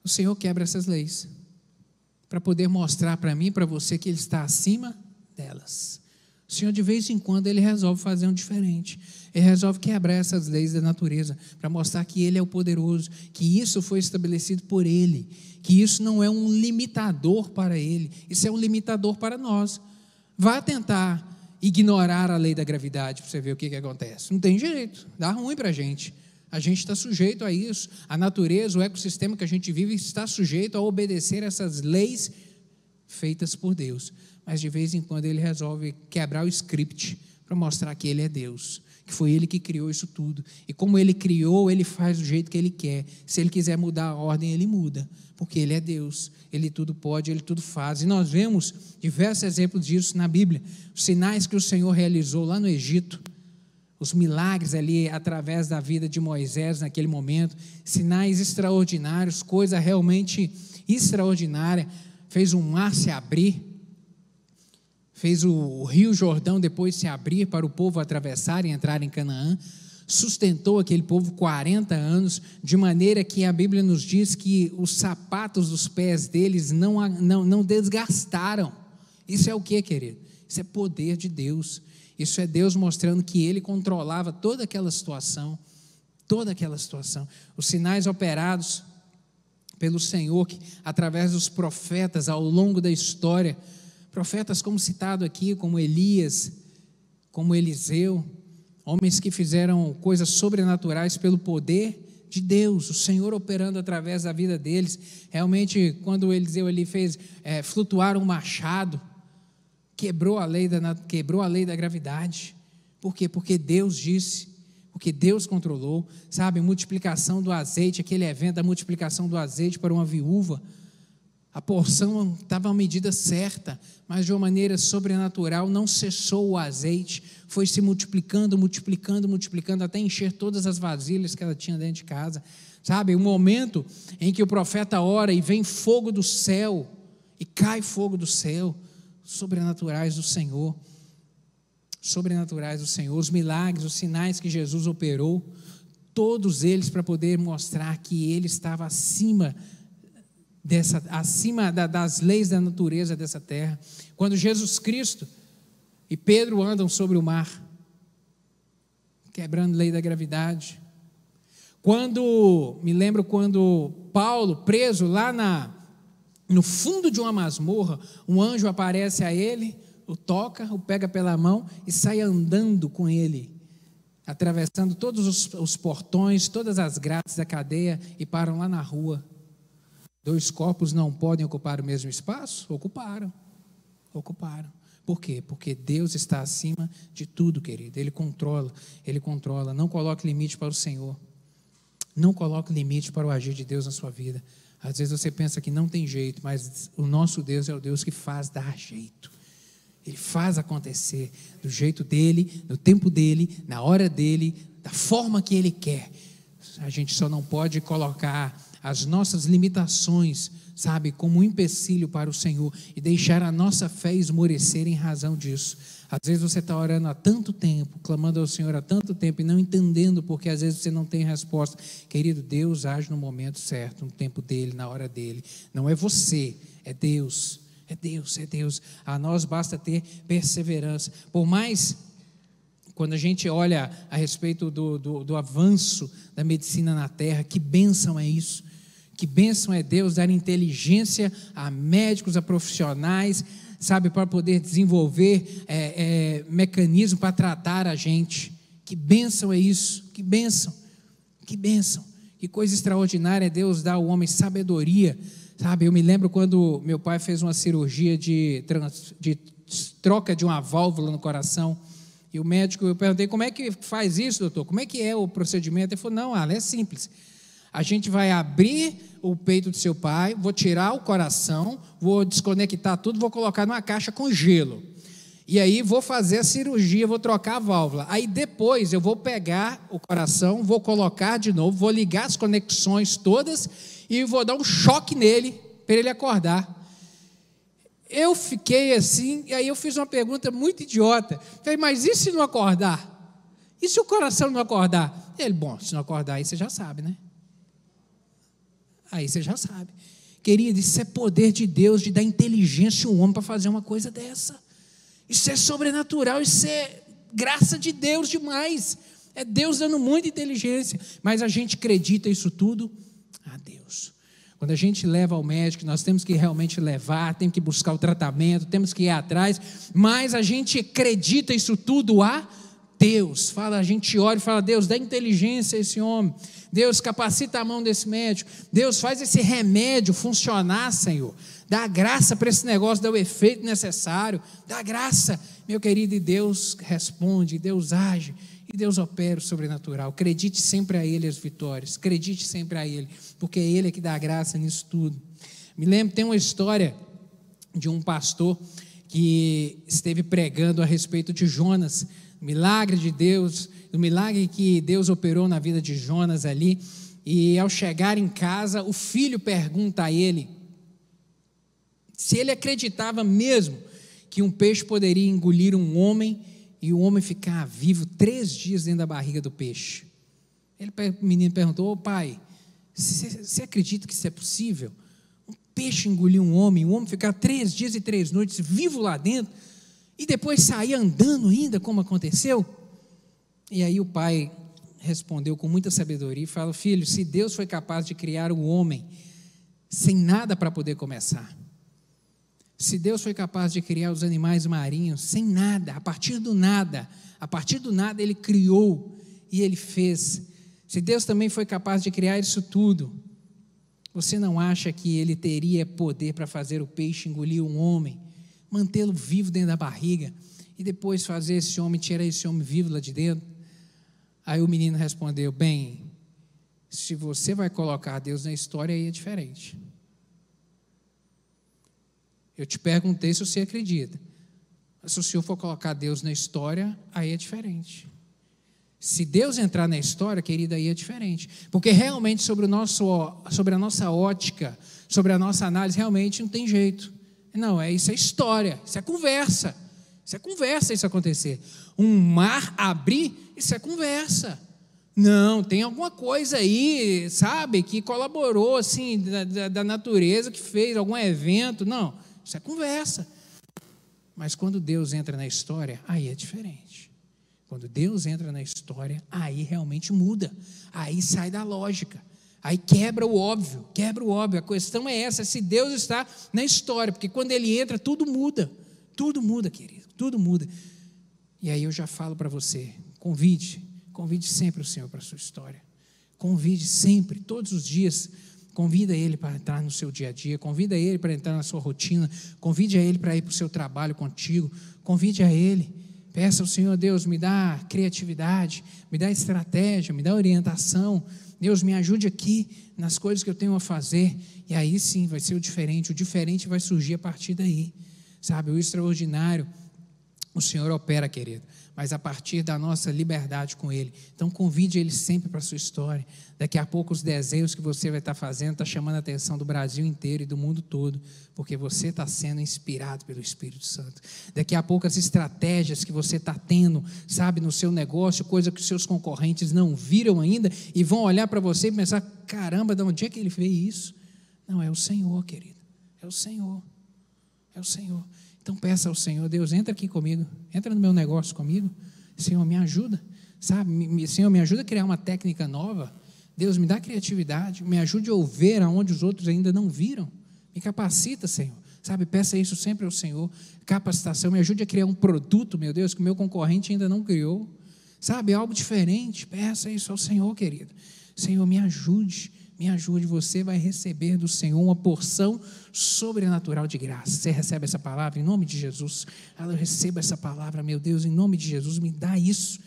o Senhor quebra essas leis, para poder mostrar para mim e para você que Ele está acima delas. O Senhor, de vez em quando, Ele resolve fazer um diferente. Ele resolve quebrar essas leis da natureza, para mostrar que Ele é o poderoso, que isso foi estabelecido por Ele, que isso não é um limitador para Ele, isso é um limitador para nós. Vá tentar ignorar a lei da gravidade, para você ver o que acontece. Não tem jeito, dá ruim para a gente está sujeito a isso. A natureza, o ecossistema que a gente vive está sujeito a obedecer essas leis feitas por Deus. Mas de vez em quando Ele resolve quebrar o script para mostrar que Ele é Deus, que foi Ele que criou isso tudo. E como Ele criou, Ele faz do jeito que Ele quer. Se Ele quiser mudar a ordem, Ele muda, porque Ele é Deus. Ele tudo pode, Ele tudo faz. E nós vemos diversos exemplos disso na Bíblia. Os sinais que o Senhor realizou lá no Egito, os milagres ali através da vida de Moisés naquele momento, sinais extraordinários, coisa realmente extraordinária. Fez um mar se abrir, fez o rio Jordão depois se abrir para o povo atravessar e entrar em Canaã, sustentou aquele povo 40 anos, de maneira que a Bíblia nos diz que os sapatos dos pés deles não desgastaram. Isso é o que, querido? Isso é poder de Deus. Isso é Deus mostrando que Ele controlava toda aquela situação. Os sinais operados pelo Senhor, que, através dos profetas ao longo da história, profetas como citado aqui, como Elias, como Eliseu, homens que fizeram coisas sobrenaturais pelo poder de Deus, o Senhor operando através da vida deles. Realmente, quando Eliseu ali fez flutuar um machado, quebrou a lei da gravidade. Por quê? Porque Deus disse, porque Deus controlou. Sabe, multiplicação do azeite, aquele evento da multiplicação do azeite para uma viúva, a porção estava à medida certa, mas de uma maneira sobrenatural, não cessou o azeite, foi se multiplicando, até encher todas as vasilhas que ela tinha dentro de casa. Sabe, o momento em que o profeta ora e vem fogo do céu, e cai fogo do céu, sobrenaturais do Senhor. sobrenaturais do Senhor, os milagres, os sinais que Jesus operou, todos eles para poder mostrar que Ele estava acima das leis da natureza dessa terra. Quando Jesus Cristo e Pedro andam sobre o mar, quebrando a lei da gravidade. Me lembro quando Paulo, preso lá no fundo de uma masmorra, um anjo aparece a ele, o toca, o pega pela mão e sai andando com ele, atravessando todos os portões, todas as grades da cadeia, e param lá na rua. 2 corpos não podem ocupar o mesmo espaço? Ocuparam. Por quê? Porque Deus está acima de tudo, querido. Ele controla. Não coloque limite para o Senhor. Não coloque limite para o agir de Deus na sua vida. Às vezes você pensa que não tem jeito, mas o nosso Deus é o Deus que faz dar jeito. Ele faz acontecer do jeito dele, no tempo dele, na hora dele, da forma que ele quer. A gente só não pode colocar as nossas limitações, sabe, como um empecilho para o Senhor e deixar a nossa fé esmorecer em razão disso. Às vezes você está orando há tanto tempo, clamando ao Senhor há tanto tempo e não entendendo porque às vezes você não tem resposta. Querido, Deus age no momento certo, no tempo dele, na hora dele. Não é você, é Deus. É Deus. A nós basta ter perseverança. Por mais, quando a gente olha a respeito do avanço da medicina na terra, que bênção é isso? Que bênção é Deus dar inteligência a médicos, a profissionais, sabe, para poder desenvolver mecanismo para tratar a gente. Que bênção é isso? Que bênção. Que coisa extraordinária é Deus dar ao homem sabedoria. Sabe, eu me lembro quando meu pai fez uma cirurgia de troca de uma válvula no coração, e o médico, eu perguntei, como é que faz isso, doutor? Como é que é o procedimento? Ele falou, não, Alan, é simples. A gente vai abrir o peito do seu pai, vou tirar o coração, vou desconectar tudo, vou colocar numa caixa com gelo. E aí vou fazer a cirurgia, vou trocar a válvula. Aí depois eu vou pegar o coração, vou colocar de novo, vou ligar as conexões todas e vou dar um choque nele para ele acordar. Eu fiquei assim, e aí eu fiz uma pergunta muito idiota. Falei, mas e se não acordar? E se o coração não acordar? Ele, bom, se não acordar, aí você já sabe, né? Aí você já sabe. Querido, isso é poder de Deus, de dar inteligência a um homem para fazer uma coisa dessa. Isso é sobrenatural, isso é graça de Deus demais. É Deus dando muita inteligência. Mas a gente acredita isso tudo a Deus. Quando a gente leva ao médico, nós temos que realmente levar, temos que buscar o tratamento, temos que ir atrás, mas a gente acredita isso tudo a Deus. A gente ora e fala, Deus, dá inteligência a esse homem. Deus, capacita a mão desse médico. Deus, faz esse remédio funcionar, Senhor. Dá graça para esse negócio, dá o efeito necessário. Dá graça, meu querido, e Deus responde, Deus age. E Deus opera o sobrenatural. Acredite sempre a Ele as vitórias. Acredite sempre a Ele, porque é Ele que dá graça nisso tudo. Me lembro, tem uma história de um pastor que esteve pregando a respeito de Jonas, o milagre de Deus, o milagre que Deus operou na vida de Jonas ali. E ao chegar em casa, o filho pergunta a ele se ele acreditava mesmo que um peixe poderia engolir um homem e o homem ficar vivo 3 dias dentro da barriga do peixe. O menino perguntou, pai, você acredita que isso é possível? Um peixe engolir um homem, o homem ficar 3 dias e 3 noites vivo lá dentro, e depois sair andando ainda, como aconteceu? E aí o pai respondeu com muita sabedoria e falou, filho, se Deus foi capaz de criar um homem sem nada para poder começar, se Deus foi capaz de criar os animais marinhos sem nada, a partir do nada Ele criou e Ele fez. Se Deus também foi capaz de criar isso tudo, você não acha que Ele teria poder para fazer o peixe engolir um homem, mantê-lo vivo dentro da barriga e depois fazer esse homem, tirar esse homem vivo lá de dentro? Aí o menino respondeu, bem, se você vai colocar Deus na história, aí é diferente. Eu te perguntei se você acredita. Se o senhor for colocar Deus na história, aí é diferente. Se Deus entrar na história, querida, aí é diferente. Porque realmente sobre a nossa ótica, sobre a nossa análise, realmente não tem jeito. Não, isso é história, isso é conversa. Isso é conversa, isso acontecer. Um mar abrir, isso é conversa. Não, tem alguma coisa aí, sabe, que colaborou, assim, da natureza, que fez algum evento. Não, isso é conversa. Mas quando Deus entra na história, aí é diferente. Quando Deus entra na história, aí realmente muda. Aí sai da lógica. Aí quebra o óbvio, A questão é essa, se Deus está na história, porque quando Ele entra, tudo muda, querido, tudo muda. E aí eu já falo para você, convide sempre o Senhor para a sua história, convide sempre, todos os dias, convida Ele para entrar no seu dia a dia, convida Ele para entrar na sua rotina, convide a Ele para ir para o seu trabalho contigo, convide a Ele, peça ao Senhor, Deus, me dá criatividade, me dá estratégia, me dá orientação, Deus, me ajude aqui nas coisas que eu tenho a fazer, e aí sim vai ser o diferente vai surgir a partir daí, sabe, o extraordinário, o Senhor opera, querido, mas a partir da nossa liberdade com Ele. Então convide Ele sempre para a sua história. Daqui a pouco os desenhos que você vai estar fazendo está chamando a atenção do Brasil inteiro e do mundo todo, porque você está sendo inspirado pelo Espírito Santo. Daqui a pouco as estratégias que você está tendo, sabe, no seu negócio, coisa que os seus concorrentes não viram ainda, e vão olhar para você e pensar, caramba, de onde é que ele fez isso? Não, é o Senhor, querido, é o Senhor. Então peça ao Senhor, Deus, entra aqui comigo, entra no meu negócio comigo, Senhor, me ajuda, sabe, Senhor, me ajuda a criar uma técnica nova, Deus, me dá criatividade, me ajude a ouvir aonde os outros ainda não viram, me capacita, Senhor, sabe, peça isso sempre ao Senhor, capacitação, me ajude a criar um produto, meu Deus, que o meu concorrente ainda não criou, sabe, algo diferente, peça isso ao Senhor, querido, Senhor, me ajude, você vai receber do Senhor uma porção sobrenatural de graça. Você recebe essa palavra em nome de Jesus? Eu recebo essa palavra, meu Deus, em nome de Jesus, me dá isso,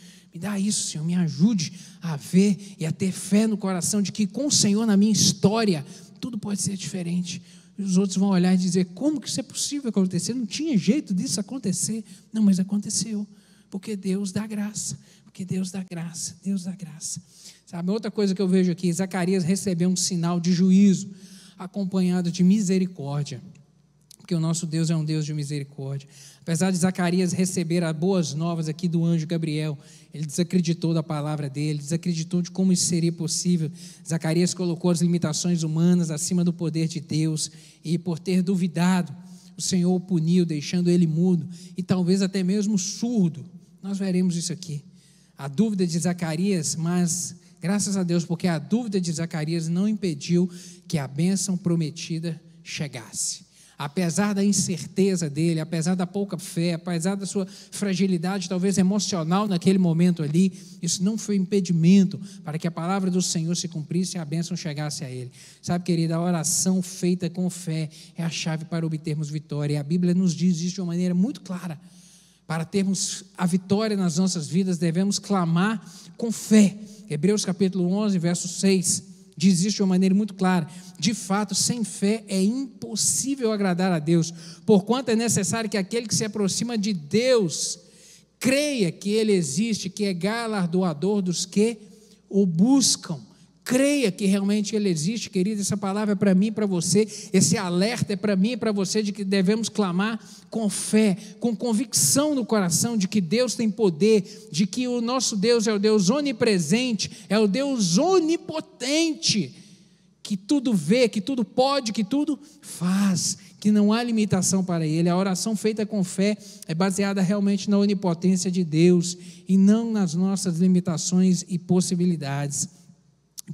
Senhor, me ajude a ver e a ter fé no coração de que com o Senhor na minha história, tudo pode ser diferente. E os outros vão olhar e dizer, como que isso é possível acontecer? Não tinha jeito disso acontecer. Não, mas aconteceu, porque Deus dá graça, Deus dá graça. Sabe, outra coisa que eu vejo aqui, Zacarias recebeu um sinal de juízo, acompanhado de misericórdia, porque o nosso Deus é um Deus de misericórdia. Apesar de Zacarias receber as boas novas aqui do anjo Gabriel, ele desacreditou da palavra dele, desacreditou de como isso seria possível. Zacarias colocou as limitações humanas acima do poder de Deus, e por ter duvidado, o Senhor o puniu, deixando ele mudo, e talvez até mesmo surdo. Nós veremos isso aqui. A dúvida de Zacarias, mas graças a Deus, porque a dúvida de Zacarias não impediu que a bênção prometida chegasse. Apesar da incerteza dele, apesar da pouca fé, apesar da sua fragilidade, talvez emocional naquele momento ali, isso não foi impedimento para que a palavra do Senhor se cumprisse e a bênção chegasse a ele. Sabe, querida, a oração feita com fé é a chave para obtermos vitória. E a Bíblia nos diz isso de uma maneira muito clara. Para termos a vitória nas nossas vidas, devemos clamar com fé. Hebreus capítulo 11, verso 6, diz isso de uma maneira muito clara. De fato, sem fé é impossível agradar a Deus, porquanto é necessário que aquele que se aproxima de Deus creia que Ele existe, que é galardoador dos que o buscam. Creia que realmente Ele existe, querido. Essa palavra é para mim e para você, esse alerta é para mim e para você de que devemos clamar com fé, com convicção no coração de que Deus tem poder, de que o nosso Deus é o Deus onipresente, é o Deus onipotente, que tudo vê, que tudo pode, que tudo faz, que não há limitação para Ele. A oração feita com fé é baseada realmente na onipotência de Deus e não nas nossas limitações e possibilidades.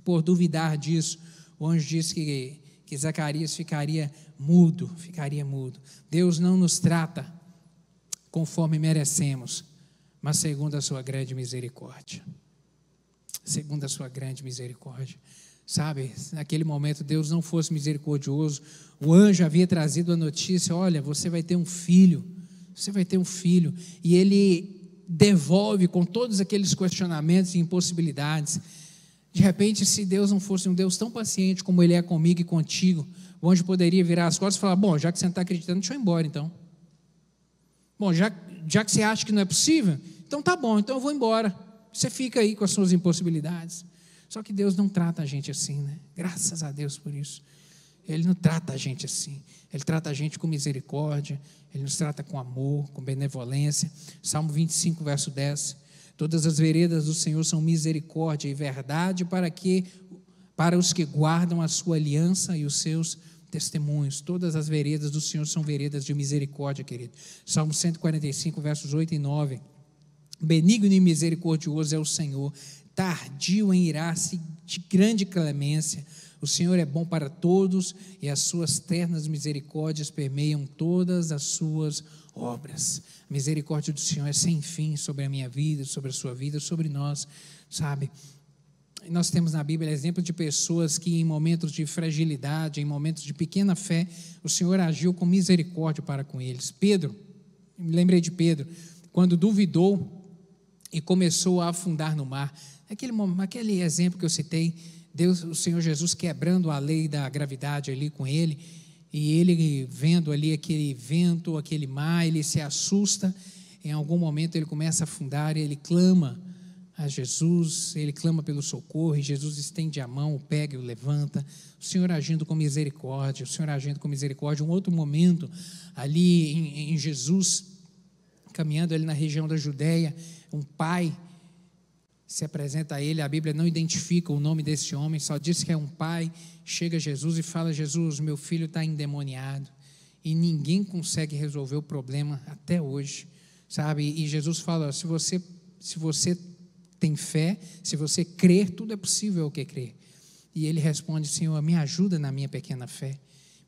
Por duvidar disso, o anjo disse que Zacarias ficaria mudo. Deus não nos trata conforme merecemos, mas segundo a sua grande misericórdia. Sabe, naquele momento Deus não fosse misericordioso, o anjo havia trazido a notícia, olha, você vai ter um filho, e ele devolve com todos aqueles questionamentos e impossibilidades. De repente, se Deus não fosse um Deus tão paciente como Ele é comigo e contigo, o anjo poderia virar as costas e falar, bom, já que você não está acreditando, deixa eu ir embora então. Bom, já que você acha que não é possível, então tá bom, então eu vou embora. Você fica aí com as suas impossibilidades. Só que Deus não trata a gente assim, né? Graças a Deus por isso. Ele não trata a gente assim. Ele trata a gente com misericórdia, Ele nos trata com amor, com benevolência. Salmo 25, verso 10. Todas as veredas do Senhor são misericórdia e verdade para os que guardam a sua aliança e os seus testemunhos. Todas as veredas do Senhor são veredas de misericórdia, querido. Salmo 145, versos 8 e 9. Benigno e misericordioso é o Senhor, tardio em irar-se, de grande clemência. O Senhor é bom para todos e as suas ternas misericórdias permeiam todas as suas obras. A misericórdia do Senhor é sem fim sobre a minha vida, sobre a sua vida, sobre nós, sabe? Nós temos na Bíblia exemplo de pessoas que em momentos de fragilidade, em momentos de pequena fé, o Senhor agiu com misericórdia para com eles. Pedro, me lembrei de Pedro, quando duvidou e começou a afundar no mar. Aquele exemplo que eu citei, Deus, o Senhor Jesus quebrando a lei da gravidade ali com ele, e ele vendo ali aquele vento, aquele mar, ele se assusta, em algum momento ele começa a afundar e ele clama a Jesus, ele clama pelo socorro, e Jesus estende a mão, o pega e o levanta, o Senhor agindo com misericórdia, um outro momento, ali em Jesus, caminhando ali na região da Judéia, um pai se apresenta a ele, a Bíblia não identifica o nome desse homem, só diz que é um pai, chega a Jesus e fala: Jesus, meu filho está endemoniado, e ninguém consegue resolver o problema até hoje, sabe? E Jesus fala: se você tem fé, se você crer, tudo é possível ao que crer. E ele responde: Senhor, me ajuda na minha pequena fé,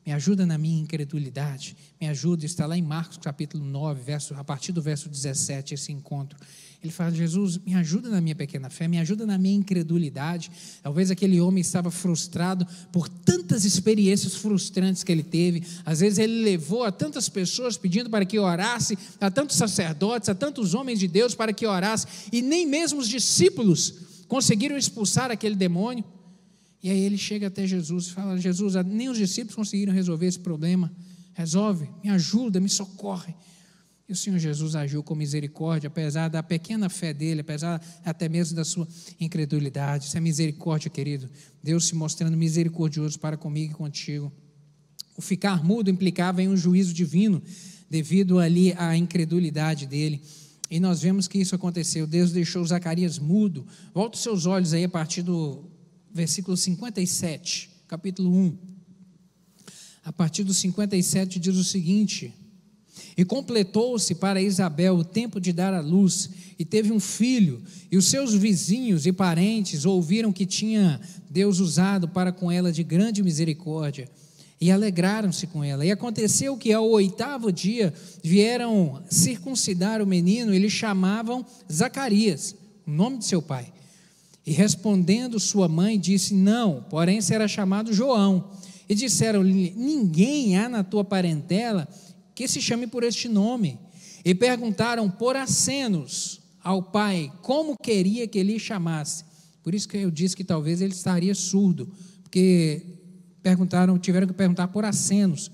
me ajuda na minha incredulidade, me ajuda. Está lá em Marcos capítulo 9, a partir do verso 17, esse encontro. Ele fala: Jesus, me ajuda na minha pequena fé, me ajuda na minha incredulidade. Talvez aquele homem estava frustrado por tantas experiências frustrantes que ele teve. Às vezes ele levou a tantas pessoas pedindo para que orasse, a tantos sacerdotes, a tantos homens de Deus para que orasse, e nem mesmo os discípulos conseguiram expulsar aquele demônio. E aí ele chega até Jesus e fala: Jesus, nem os discípulos conseguiram resolver esse problema, resolve, me ajuda, me socorre. E o Senhor Jesus agiu com misericórdia, apesar da pequena fé dele, apesar até mesmo da sua incredulidade. Isso é misericórdia, querido. Deus se mostrando misericordioso para comigo e contigo. O ficar mudo implicava em um juízo divino, devido ali à incredulidade dele. E nós vemos que isso aconteceu. Deus deixou Zacarias mudo. Volta os seus olhos aí a partir do versículo 57, capítulo 1. A partir do 57 diz o seguinte: e completou-se para Isabel o tempo de dar à luz, e teve um filho, e os seus vizinhos e parentes ouviram que tinha Deus usado para com ela de grande misericórdia, e alegraram-se com ela. E aconteceu que ao 8º dia vieram circuncidar o menino, e lhe chamavam Zacarias, o nome de seu pai. E respondendo sua mãe, disse: não, porém será chamado João. E disseram-lhe: ninguém há na tua parentela que se chame por este nome. E perguntaram por acenos ao pai como queria que ele chamasse. Por isso que eu disse que talvez ele estaria surdo, porque tiveram que perguntar por acenos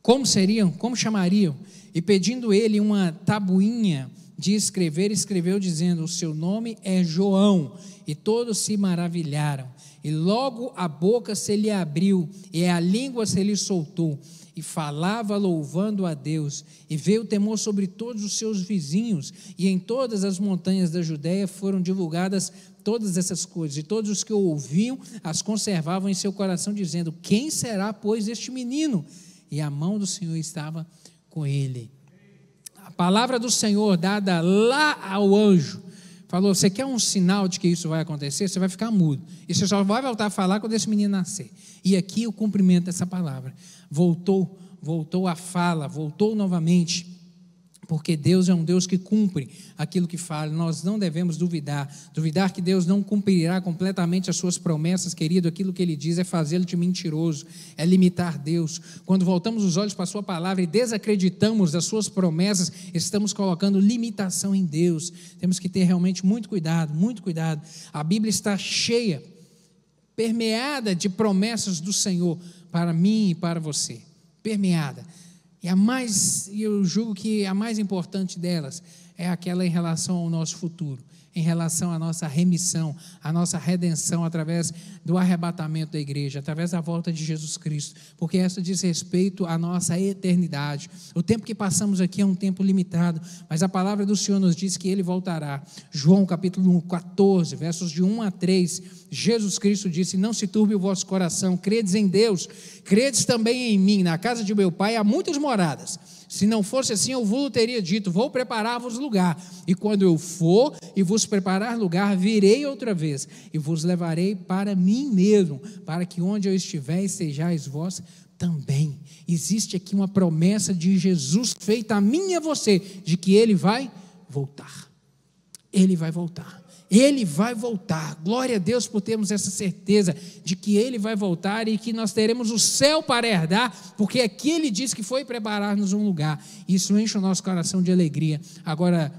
como chamariam. E pedindo ele uma tabuinha de escrever, escreveu dizendo: o seu nome é João. E todos se maravilharam, e logo a boca se lhe abriu e a língua se lhe soltou, e falava louvando a Deus. E veio o temor sobre todos os seus vizinhos, e em todas as montanhas da Judéia foram divulgadas todas essas coisas, e todos os que o ouviam as conservavam em seu coração, dizendo: quem será, pois, este menino? E a mão do Senhor estava com ele. A palavra do Senhor dada lá ao anjo falou: você quer um sinal de que isso vai acontecer? Você vai ficar mudo, e você só vai voltar a falar quando esse menino nascer. E aqui o cumprimento dessa palavra, voltou a fala, voltou novamente, porque Deus é um Deus que cumpre aquilo que fala. Nós não devemos duvidar que Deus não cumprirá completamente as suas promessas, querido. Aquilo que Ele diz é fazê-lo de mentiroso, é limitar Deus. Quando voltamos os olhos para a sua palavra e desacreditamos das suas promessas, estamos colocando limitação em Deus. Temos que ter realmente muito cuidado, muito cuidado. A Bíblia está cheia, permeada de promessas do Senhor para mim e para você, permeada. E eu julgo que a mais importante delas é aquela em relação ao nosso futuro, em relação à nossa remissão, à nossa redenção através do arrebatamento da igreja, através da volta de Jesus Cristo, porque isso diz respeito à nossa eternidade. O tempo que passamos aqui é um tempo limitado, mas a palavra do Senhor nos diz que Ele voltará. João capítulo 14, versos de 1 a 3, Jesus Cristo disse: não se turbe o vosso coração, credes em Deus, credes também em mim. Na casa de meu Pai há muitas moradas. Se não fosse assim, eu vos teria dito: vou preparar-vos lugar, e quando eu for e vos preparar lugar, virei outra vez, e vos levarei para mim mesmo, para que onde eu estiver, estejais vós também. Existe aqui uma promessa de Jesus feita a mim e a você, de que Ele vai voltar. Ele vai voltar. Ele vai voltar. Glória a Deus por termos essa certeza de que Ele vai voltar e que nós teremos o céu para herdar, porque aqui Ele diz que foi preparar-nos um lugar. Isso enche o nosso coração de alegria. Agora,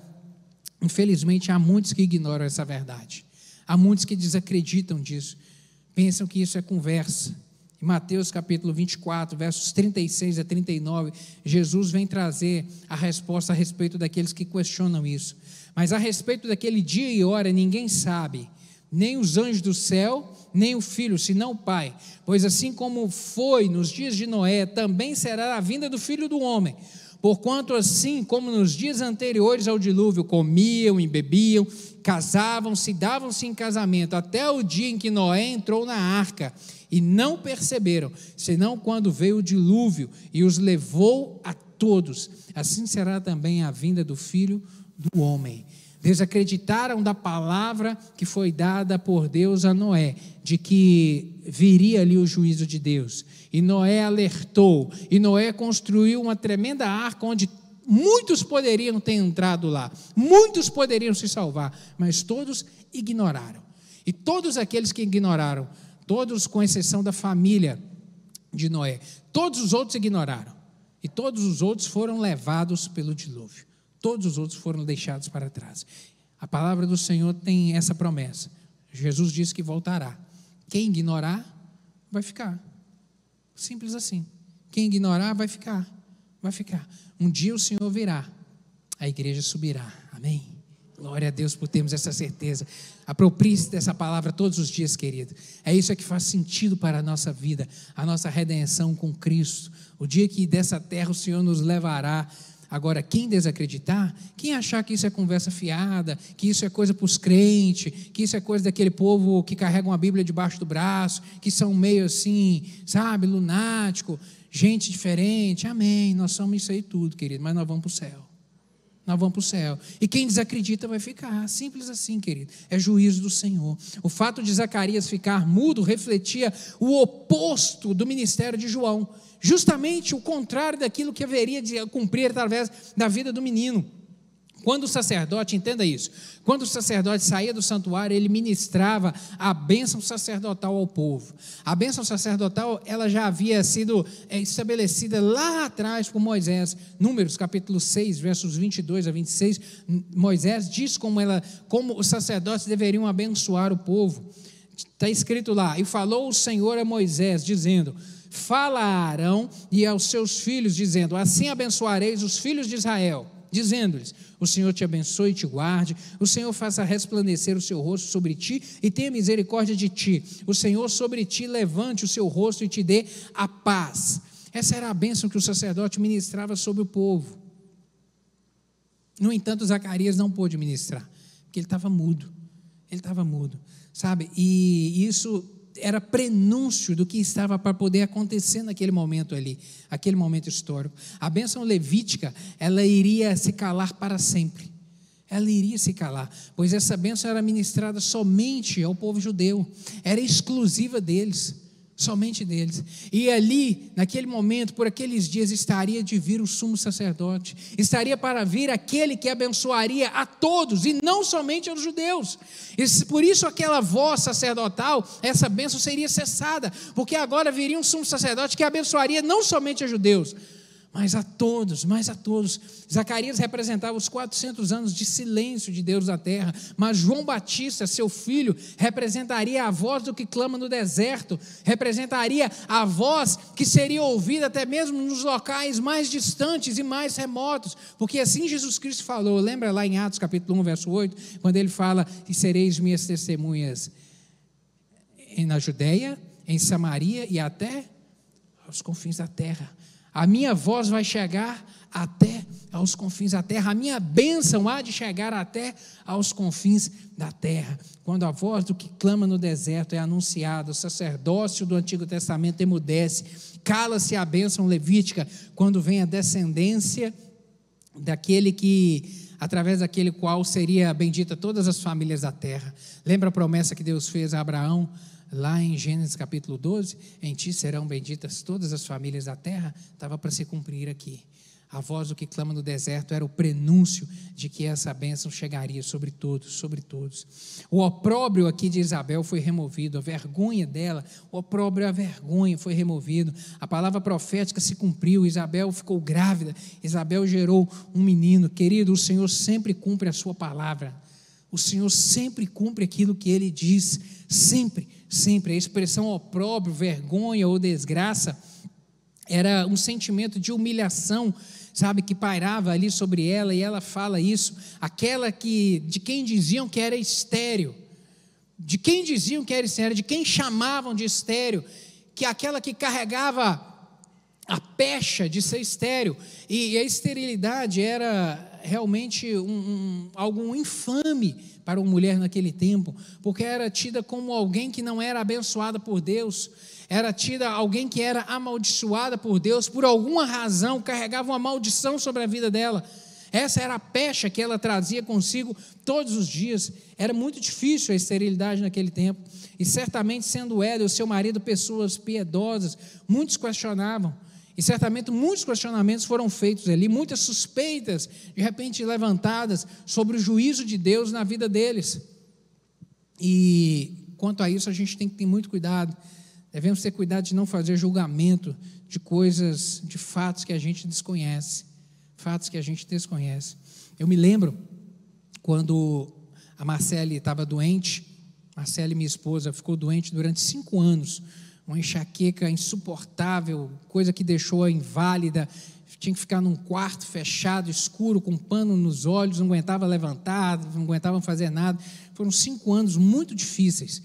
infelizmente, há muitos que ignoram essa verdade. Há muitos que desacreditam disso. Pensam que isso é conversa. Em Mateus capítulo 24, versos 36 a 39, Jesus vem trazer a resposta a respeito daqueles que questionam isso. Mas a respeito daquele dia e hora ninguém sabe, nem os anjos do céu, nem o Filho, senão o Pai. Pois assim como foi nos dias de Noé, também será a vinda do Filho do Homem. Porquanto assim como nos dias anteriores ao dilúvio, comiam e bebiam, casavam-se, davam-se em casamento, até o dia em que Noé entrou na arca, e não perceberam, senão quando veio o dilúvio e os levou a todos. Assim será também a vinda do Filho do Homem. Desacreditaram da palavra que foi dada por Deus a Noé, de que viria ali o juízo de Deus. E Noé alertou, e Noé construiu uma tremenda arca, onde muitos poderiam ter entrado lá, muitos poderiam se salvar, mas todos ignoraram. E todos aqueles que ignoraram, todos com exceção da família de Noé, todos os outros ignoraram, e todos os outros foram levados pelo dilúvio. Todos os outros foram deixados para trás. A palavra do Senhor tem essa promessa. Jesus disse que voltará. Quem ignorar, vai ficar. Simples assim. Quem ignorar, vai ficar. Vai ficar. Um dia o Senhor virá, a igreja subirá. Amém? Glória a Deus por termos essa certeza. Aproprie-se dessa palavra todos os dias, querido. É isso que faz sentido para a nossa vida, a nossa redenção com Cristo. O dia que dessa terra o Senhor nos levará. Agora, quem desacreditar, quem achar que isso é conversa fiada, que isso é coisa para os crentes, que isso é coisa daquele povo que carrega uma Bíblia debaixo do braço, que são meio assim, sabe, lunático, gente diferente, amém, nós somos isso aí tudo, querido, mas nós vamos para o céu. Nós vamos para o céu. E quem desacredita vai ficar. Simples assim, querido. É juízo do Senhor. O fato de Zacarias ficar mudo refletia o oposto do ministério de João. Justamente o contrário daquilo que haveria de cumprir através da vida do menino. Quando o sacerdote, entenda isso, quando o sacerdote saía do santuário, ele ministrava a bênção sacerdotal ao povo. A bênção sacerdotal, ela já havia sido estabelecida lá atrás por Moisés. Números capítulo 6, versos 22 a 26, Moisés diz como os sacerdotes deveriam abençoar o povo. Está escrito lá: e falou o Senhor a Moisés, dizendo: fala a Arão e aos seus filhos, dizendo: assim abençoareis os filhos de Israel, dizendo-lhes: o Senhor te abençoe e te guarde, o Senhor faça resplandecer o seu rosto sobre ti e tenha misericórdia de ti, o Senhor sobre ti levante o seu rosto e te dê a paz. Essa era a bênção que o sacerdote ministrava sobre o povo. No entanto, Zacarias não pôde ministrar, porque ele estava mudo, sabe, e isso era prenúncio do que estava para poder acontecer naquele momento ali, aquele momento histórico. A bênção levítica, ela iria se calar para sempre. Ela iria se calar, pois essa bênção era ministrada somente ao povo judeu, era exclusiva deles, somente deles. E ali, naquele momento, por aqueles dias, estaria de vir o sumo sacerdote, estaria para vir aquele que abençoaria a todos, e não somente aos judeus. E por isso aquela voz sacerdotal, essa bênção seria cessada, porque agora viria um sumo sacerdote que abençoaria não somente a judeus, mas a todos, mais a todos. Zacarias representava os 400 anos de silêncio de Deus na terra, mas João Batista, seu filho, representaria a voz do que clama no deserto, representaria a voz que seria ouvida até mesmo nos locais mais distantes e mais remotos, porque assim Jesus Cristo falou. Lembra lá em Atos capítulo 1, verso 8, quando ele fala: e sereis minhas testemunhas na Judeia, em Samaria e até aos confins da terra. A minha voz vai chegar até aos confins da terra, a minha bênção há de chegar até aos confins da terra. Quando a voz do que clama no deserto é anunciada, o sacerdócio do Antigo Testamento emudece, cala-se a bênção levítica, quando vem a descendência daquele que, através daquele qual seria bendita todas as famílias da terra. Lembra a promessa que Deus fez a Abraão? Lá em Gênesis capítulo 12, em ti serão benditas todas as famílias da terra, estava para se cumprir aqui. A voz do que clama no deserto era o prenúncio de que essa bênção chegaria sobre todos, sobre todos. O opróbrio aqui de Isabel foi removido, a vergonha dela, o opróbrio e a vergonha foi removido, a palavra profética se cumpriu, Isabel ficou grávida, Isabel gerou um menino. Querido, o Senhor sempre cumpre a sua palavra. O Senhor sempre cumpre aquilo que Ele diz, sempre, sempre. A expressão opróbrio, vergonha ou desgraça era um sentimento de humilhação, sabe, que pairava ali sobre ela, e ela fala isso, de quem diziam que era estéril, de quem chamavam de estéril, que aquela que carregava a pecha de ser estéril, e a esterilidade era realmente algo infame para uma mulher naquele tempo, porque era tida como alguém que não era abençoada por Deus, era tida alguém que era amaldiçoada por Deus, por alguma razão carregava uma maldição sobre a vida dela. Essa era a pecha que ela trazia consigo todos os dias. Era muito difícil a esterilidade naquele tempo, e certamente, sendo ela e o seu marido pessoas piedosas, muitos questionavam. E certamente muitos questionamentos foram feitos ali, muitas suspeitas de repente levantadas sobre o juízo de Deus na vida deles. E quanto a isso a gente tem que ter muito cuidado. Devemos ter cuidado de não fazer julgamento de coisas, de fatos que a gente desconhece. Fatos que a gente desconhece. Eu me lembro quando a Marcele estava doente. Marcele, minha esposa, ficou doente durante 5 anos. Uma enxaqueca insuportável, coisa que deixou-a inválida, tinha que ficar num quarto fechado, escuro, com pano nos olhos, não aguentava levantar, não aguentava fazer nada. Foram 5 anos muito difíceis,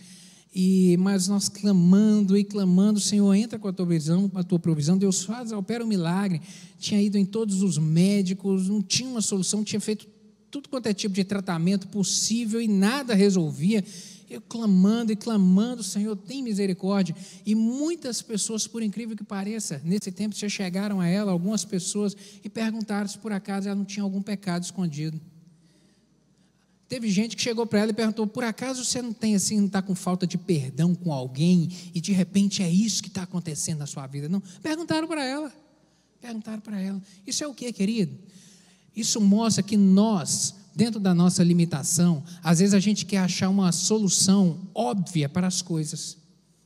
mas nós clamando e clamando: Senhor, entra com a tua provisão, Deus opera um milagre. Tinha ido em todos os médicos, não tinha uma solução, tinha feito tudo quanto é tipo de tratamento possível e nada resolvia. Eu clamando e clamando: Senhor, tem misericórdia. E muitas pessoas, por incrível que pareça, nesse tempo já chegaram a ela, algumas pessoas, e perguntaram se por acaso ela não tinha algum pecado escondido. Teve gente que chegou para ela e perguntou: por acaso você não está com falta de perdão com alguém, e de repente é isso que está acontecendo na sua vida? Não, perguntaram para ela. Isso é o que, querido? Isso mostra que nós, dentro da nossa limitação, às vezes a gente quer achar uma solução óbvia para as coisas.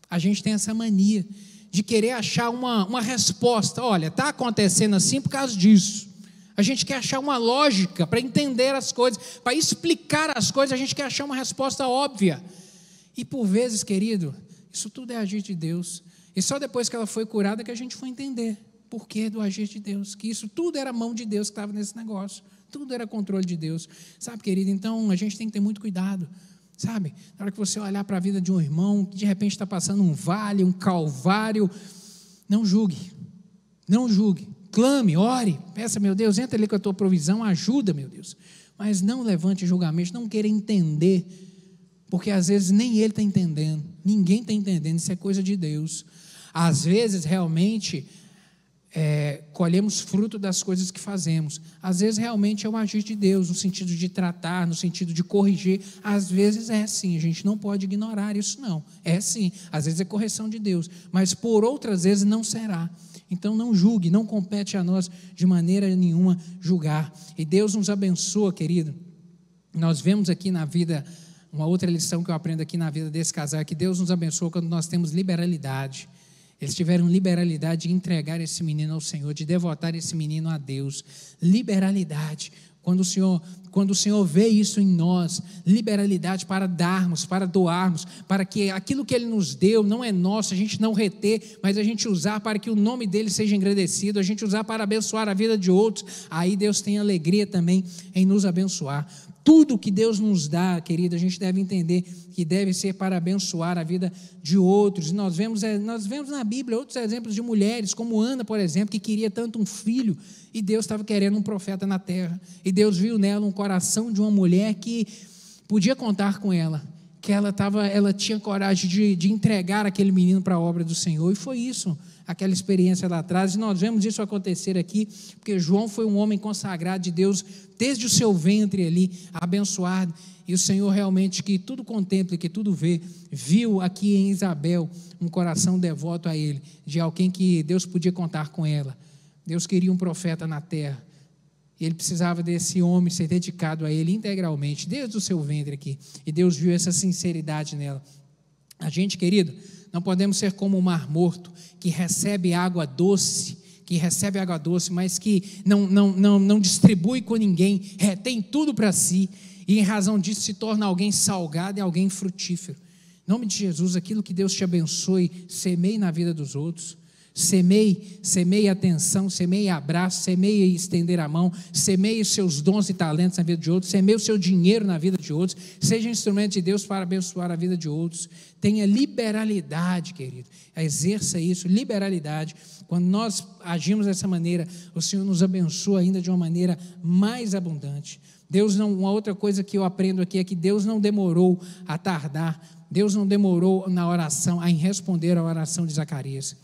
A gente tem essa mania de querer achar uma resposta. Olha, está acontecendo assim por causa disso. A gente quer achar uma lógica para entender as coisas, para explicar as coisas. A gente quer achar uma resposta óbvia. E por vezes, querido, isso tudo é agir de Deus. E só depois que ela foi curada que a gente foi entender porquê do agir de Deus, que isso tudo era a mão de Deus que estava nesse negócio. Tudo era controle de Deus, sabe, querido? Então a gente tem que ter muito cuidado, sabe? Na hora que você olhar para a vida de um irmão que de repente está passando um vale, um calvário, não julgue, clame, ore, peça: meu Deus, entra ali com a tua provisão, ajuda, meu Deus, mas não levante julgamento, não queira entender, porque às vezes nem ele está entendendo, ninguém está entendendo, isso é coisa de Deus. Às vezes realmente colhemos fruto das coisas que fazemos. Às vezes realmente é o agir de Deus, no sentido de tratar, no sentido de corrigir. Às vezes é sim, a gente não pode ignorar isso, não. É sim, às vezes é correção de Deus, mas por outras vezes não será. Então não julgue, não compete a nós de maneira nenhuma julgar. E Deus nos abençoa, querido. Nós vemos aqui na vida, uma outra lição que eu aprendo aqui na vida desse casal, é que Deus nos abençoa quando nós temos liberalidade. Eles tiveram liberalidade de entregar esse menino ao Senhor, de devotar esse menino a Deus. Liberalidade. Quando o Senhor vê isso em nós, liberalidade para darmos, para doarmos, para que aquilo que Ele nos deu não é nosso, a gente não reter, mas a gente usar para que o nome dEle seja engrandecido, a gente usar para abençoar a vida de outros, aí Deus tem alegria também em nos abençoar. Tudo que Deus nos dá, querido, a gente deve entender que deve ser para abençoar a vida de outros. Nós vemos na Bíblia outros exemplos de mulheres, como Ana, por exemplo, que queria tanto um filho, e Deus estava querendo um profeta na terra, e Deus viu nela um coração de uma mulher que podia contar com ela, que ela tinha coragem de entregar aquele menino para a obra do Senhor, e foi isso, aquela experiência lá atrás, e nós vemos isso acontecer aqui, porque João foi um homem consagrado de Deus, desde o seu ventre ali, abençoado, e o Senhor realmente, que tudo contempla, que tudo vê, viu aqui em Isabel, um coração devoto a Ele, de alguém que Deus podia contar com ela. Deus queria um profeta na terra, e Ele precisava desse homem ser dedicado a Ele integralmente, desde o seu ventre aqui, e Deus viu essa sinceridade nela. A gente, querido, não podemos ser como o mar morto, que recebe água doce, mas que não distribui com ninguém, retém tudo para si, e em razão disso se torna alguém salgado e alguém frutífero. Em nome de Jesus, aquilo que Deus te abençoe, semeie na vida dos outros, semeie atenção, semeie abraço, semeie estender a mão, semeie os seus dons e talentos na vida de outros, semeie o seu dinheiro na vida de outros, seja instrumento de Deus para abençoar a vida de outros. Tenha liberalidade, querido, exerça isso, liberalidade. Quando nós agimos dessa maneira, o Senhor nos abençoa ainda de uma maneira mais abundante. Uma outra coisa que eu aprendo aqui é que Deus não demorou a tardar, Deus não demorou na oração, em responder a oração de Zacarias.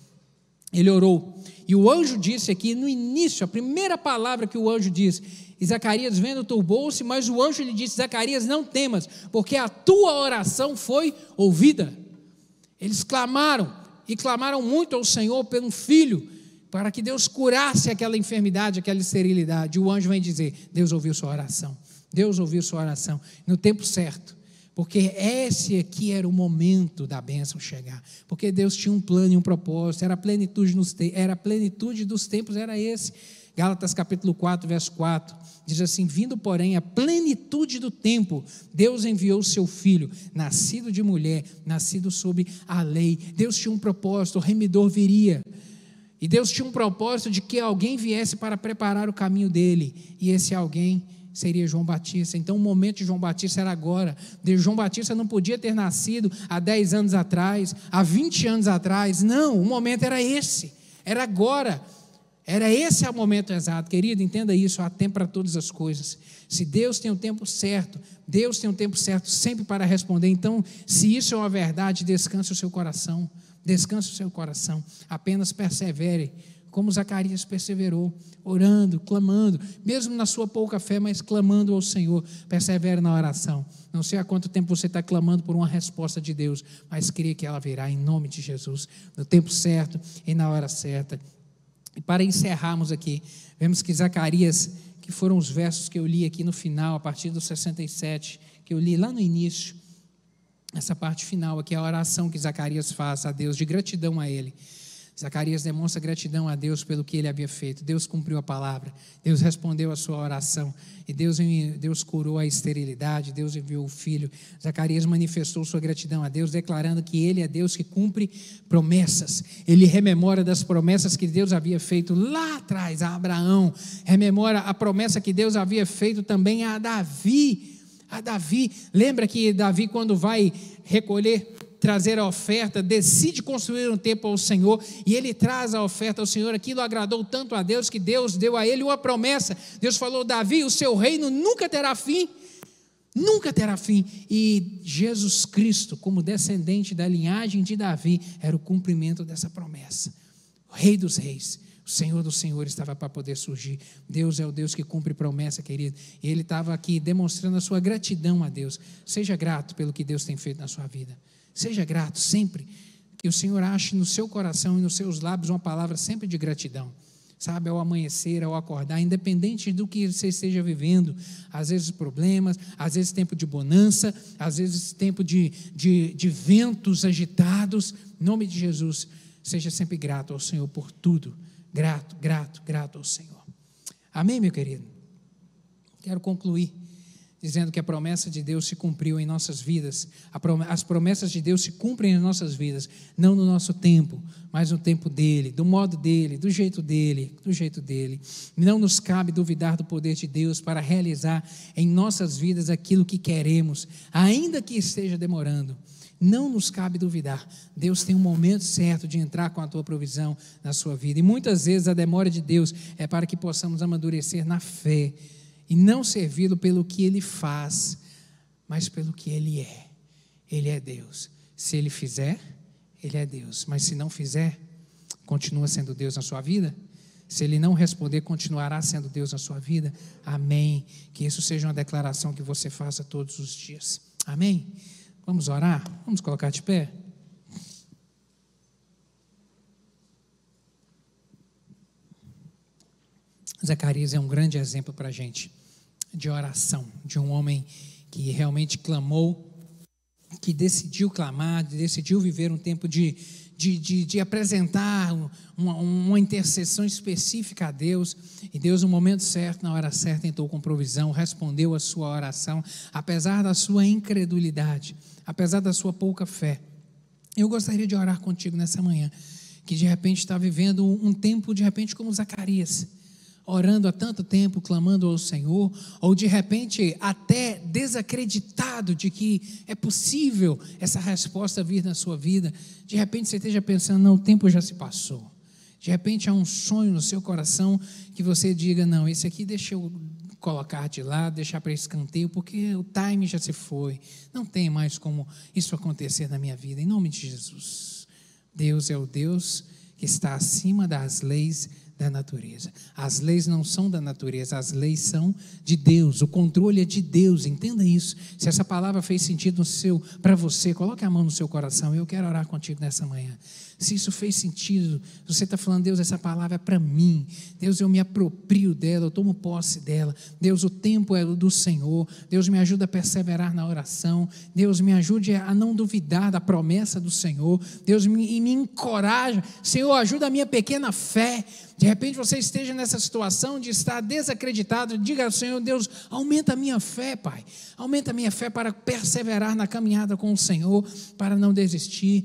Ele orou, e o anjo disse aqui no início, a primeira palavra que o anjo disse, e Zacarias vendo turbou-se, mas o anjo lhe disse: Zacarias, não temas, porque a tua oração foi ouvida. Eles clamaram, e clamaram muito ao Senhor pelo filho, para que Deus curasse aquela enfermidade, aquela esterilidade. E o anjo vem dizer: Deus ouviu sua oração, Deus ouviu sua oração, no tempo certo. Porque esse aqui era o momento da bênção chegar, porque Deus tinha um plano e um propósito, era a plenitude dos tempos, era esse. Gálatas capítulo 4, verso 4, diz assim: vindo porém a plenitude do tempo, Deus enviou o seu filho, nascido de mulher, nascido sob a lei. Deus tinha um propósito, o remidor viria, e Deus tinha um propósito de que alguém viesse para preparar o caminho dele, e esse alguém seria João Batista. Então o momento de João Batista era agora. João Batista não podia ter nascido há 10 anos atrás, há 20 anos atrás, não, o momento era esse, era agora, era esse o momento exato. Querido, entenda isso, há tempo para todas as coisas. Se Deus tem o tempo certo, Deus tem o tempo certo sempre para responder. Então, se isso é uma verdade, descanse o seu coração, apenas persevere, como Zacarias perseverou, orando, clamando, mesmo na sua pouca fé, mas clamando ao Senhor. Persevere na oração. Não sei há quanto tempo você está clamando por uma resposta de Deus, mas creia que ela virá em nome de Jesus, no tempo certo e na hora certa. E para encerrarmos aqui, vemos que Zacarias, que foram os versos que eu li aqui no final, a partir do 67, que eu li lá no início, essa parte final aqui, a oração que Zacarias faz a Deus, de gratidão a Ele. Zacarias demonstra gratidão a Deus pelo que ele havia feito. Deus cumpriu a palavra, Deus respondeu a sua oração, e Deus curou a esterilidade, Deus enviou o filho. Zacarias manifestou sua gratidão a Deus, declarando que Ele é Deus que cumpre promessas. Ele rememora das promessas que Deus havia feito lá atrás a Abraão, rememora a promessa que Deus havia feito também a Davi. Lembra que Davi, quando vai trazer a oferta, decide construir um templo ao Senhor, e ele traz a oferta ao Senhor. Aquilo agradou tanto a Deus, que Deus deu a ele uma promessa. Deus falou: Davi, o seu reino nunca terá fim, e Jesus Cristo, como descendente da linhagem de Davi, era o cumprimento dessa promessa. O Rei dos Reis, o Senhor dos Senhores estava para poder surgir. Deus é o Deus que cumpre promessa, querido, e Ele estava aqui demonstrando a sua gratidão a Deus. Seja grato pelo que Deus tem feito na sua vida. Seja grato sempre, que o Senhor ache no seu coração e nos seus lábios uma palavra sempre de gratidão, sabe, ao amanhecer, ao acordar, independente do que você esteja vivendo, às vezes problemas, às vezes tempo de bonança, às vezes tempo de ventos agitados. Em nome de Jesus, Seja sempre grato ao Senhor por tudo. Grato, grato, grato ao Senhor. Amém, meu querido? Quero concluir dizendo que a promessa de Deus se cumpriu em nossas vidas. As promessas de Deus se cumprem em nossas vidas, não no nosso tempo, mas no tempo dele, do modo dele, do jeito dele, do jeito dele. Não nos cabe duvidar do poder de Deus para realizar em nossas vidas aquilo que queremos, ainda que esteja demorando. Não nos cabe duvidar. Deus tem um momento certo de entrar com a tua provisão na sua vida. E muitas vezes a demora de Deus é para que possamos amadurecer na fé e não servi-lo pelo que Ele faz, mas pelo que Ele é. Ele é Deus. Se Ele fizer, Ele é Deus. Mas se não fizer, continua sendo Deus na sua vida? Se Ele não responder, continuará sendo Deus na sua vida? Amém. Que isso seja uma declaração que você faça todos os dias. Amém? Vamos orar? Vamos colocar de pé? Zacarias é um grande exemplo para a gente de oração, de um homem que realmente clamou, que decidiu clamar, decidiu viver um tempo de apresentar uma intercessão específica a Deus, e Deus no momento certo, na hora certa, entrou com provisão, respondeu a sua oração, apesar da sua incredulidade, apesar da sua pouca fé. Eu gostaria de orar contigo nessa manhã, que de repente está vivendo um tempo, de repente como Zacarias, orando há tanto tempo, clamando ao Senhor, ou de repente até desacreditado de que é possível essa resposta vir na sua vida. De repente você esteja pensando, não, o tempo já se passou. De repente há um sonho no seu coração que você diga, não, esse aqui deixa eu colocar de lado, deixar para escanteio, porque o time já se foi. Não tem mais como isso acontecer na minha vida. Em nome de Jesus. Deus é o Deus que está acima das leis da natureza. As leis não são da natureza, as leis são de Deus, o controle é de Deus, entenda isso. Se essa palavra fez sentido para você, coloque a mão no seu coração, eu quero orar contigo nessa manhã. Se isso fez sentido, você está falando, Deus, essa palavra é para mim, Deus, eu me aproprio dela, eu tomo posse dela, Deus, o tempo é do Senhor, Deus, me ajuda a perseverar na oração, Deus, me ajude a não duvidar da promessa do Senhor, Deus, me encoraja, Senhor, ajuda a minha pequena fé. De repente você esteja nessa situação de estar desacreditado, diga ao Senhor, Deus, aumenta a minha fé, Pai, aumenta a minha fé para perseverar na caminhada com o Senhor, para não desistir.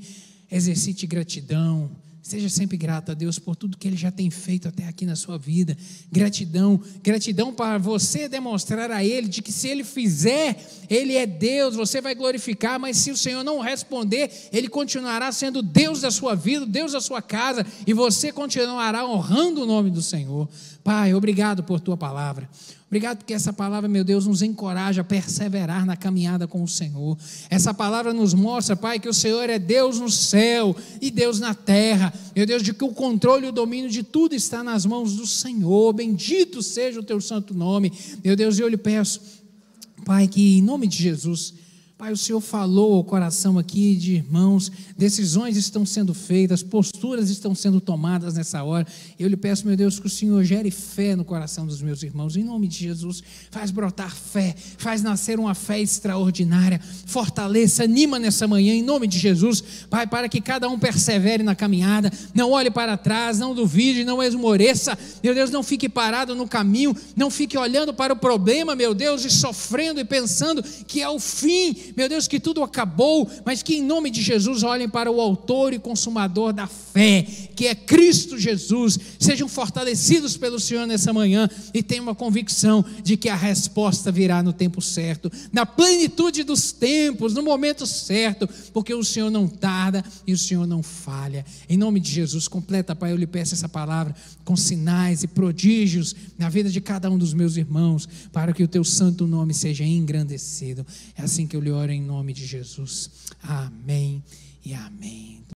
Exercite gratidão, seja sempre grato a Deus por tudo que Ele já tem feito até aqui na sua vida. Gratidão para você demonstrar a Ele de que se Ele fizer, Ele é Deus, você vai glorificar, mas se o Senhor não responder, Ele continuará sendo Deus da sua vida, Deus da sua casa, e você continuará honrando o nome do Senhor. Pai, obrigado por Tua palavra. Obrigado porque essa palavra, meu Deus, nos encoraja a perseverar na caminhada com o Senhor. Essa palavra nos mostra, Pai, que o Senhor é Deus no céu e Deus na terra. Meu Deus, de que o controle e o domínio de tudo está nas mãos do Senhor. Bendito seja o Teu santo nome. Meu Deus, eu lhe peço, Pai, que em nome de Jesus, Pai, o Senhor falou ao coração aqui de irmãos, decisões estão sendo feitas, posturas estão sendo tomadas nessa hora. Eu lhe peço, meu Deus, que o Senhor gere fé no coração dos meus irmãos, em nome de Jesus. Faz brotar fé, faz nascer uma fé extraordinária, fortaleça, anima nessa manhã, em nome de Jesus, Pai, para que cada um persevere na caminhada, não olhe para trás, não duvide, não esmoreça, meu Deus, não fique parado no caminho, não fique olhando para o problema, meu Deus, e sofrendo e pensando que é o fim, meu Deus, que tudo acabou, mas que em nome de Jesus olhem para o autor e consumador da fé, que é Cristo Jesus. Sejam fortalecidos pelo Senhor nessa manhã e tenham uma convicção de que a resposta virá no tempo certo, na plenitude dos tempos, no momento certo, porque o Senhor não tarda e o Senhor não falha. Em nome de Jesus, completa, Pai, eu lhe peço essa palavra com sinais e prodígios na vida de cada um dos meus irmãos, para que o Teu santo nome seja engrandecido. É assim que eu lhe oro em nome de Jesus. Amém e amém.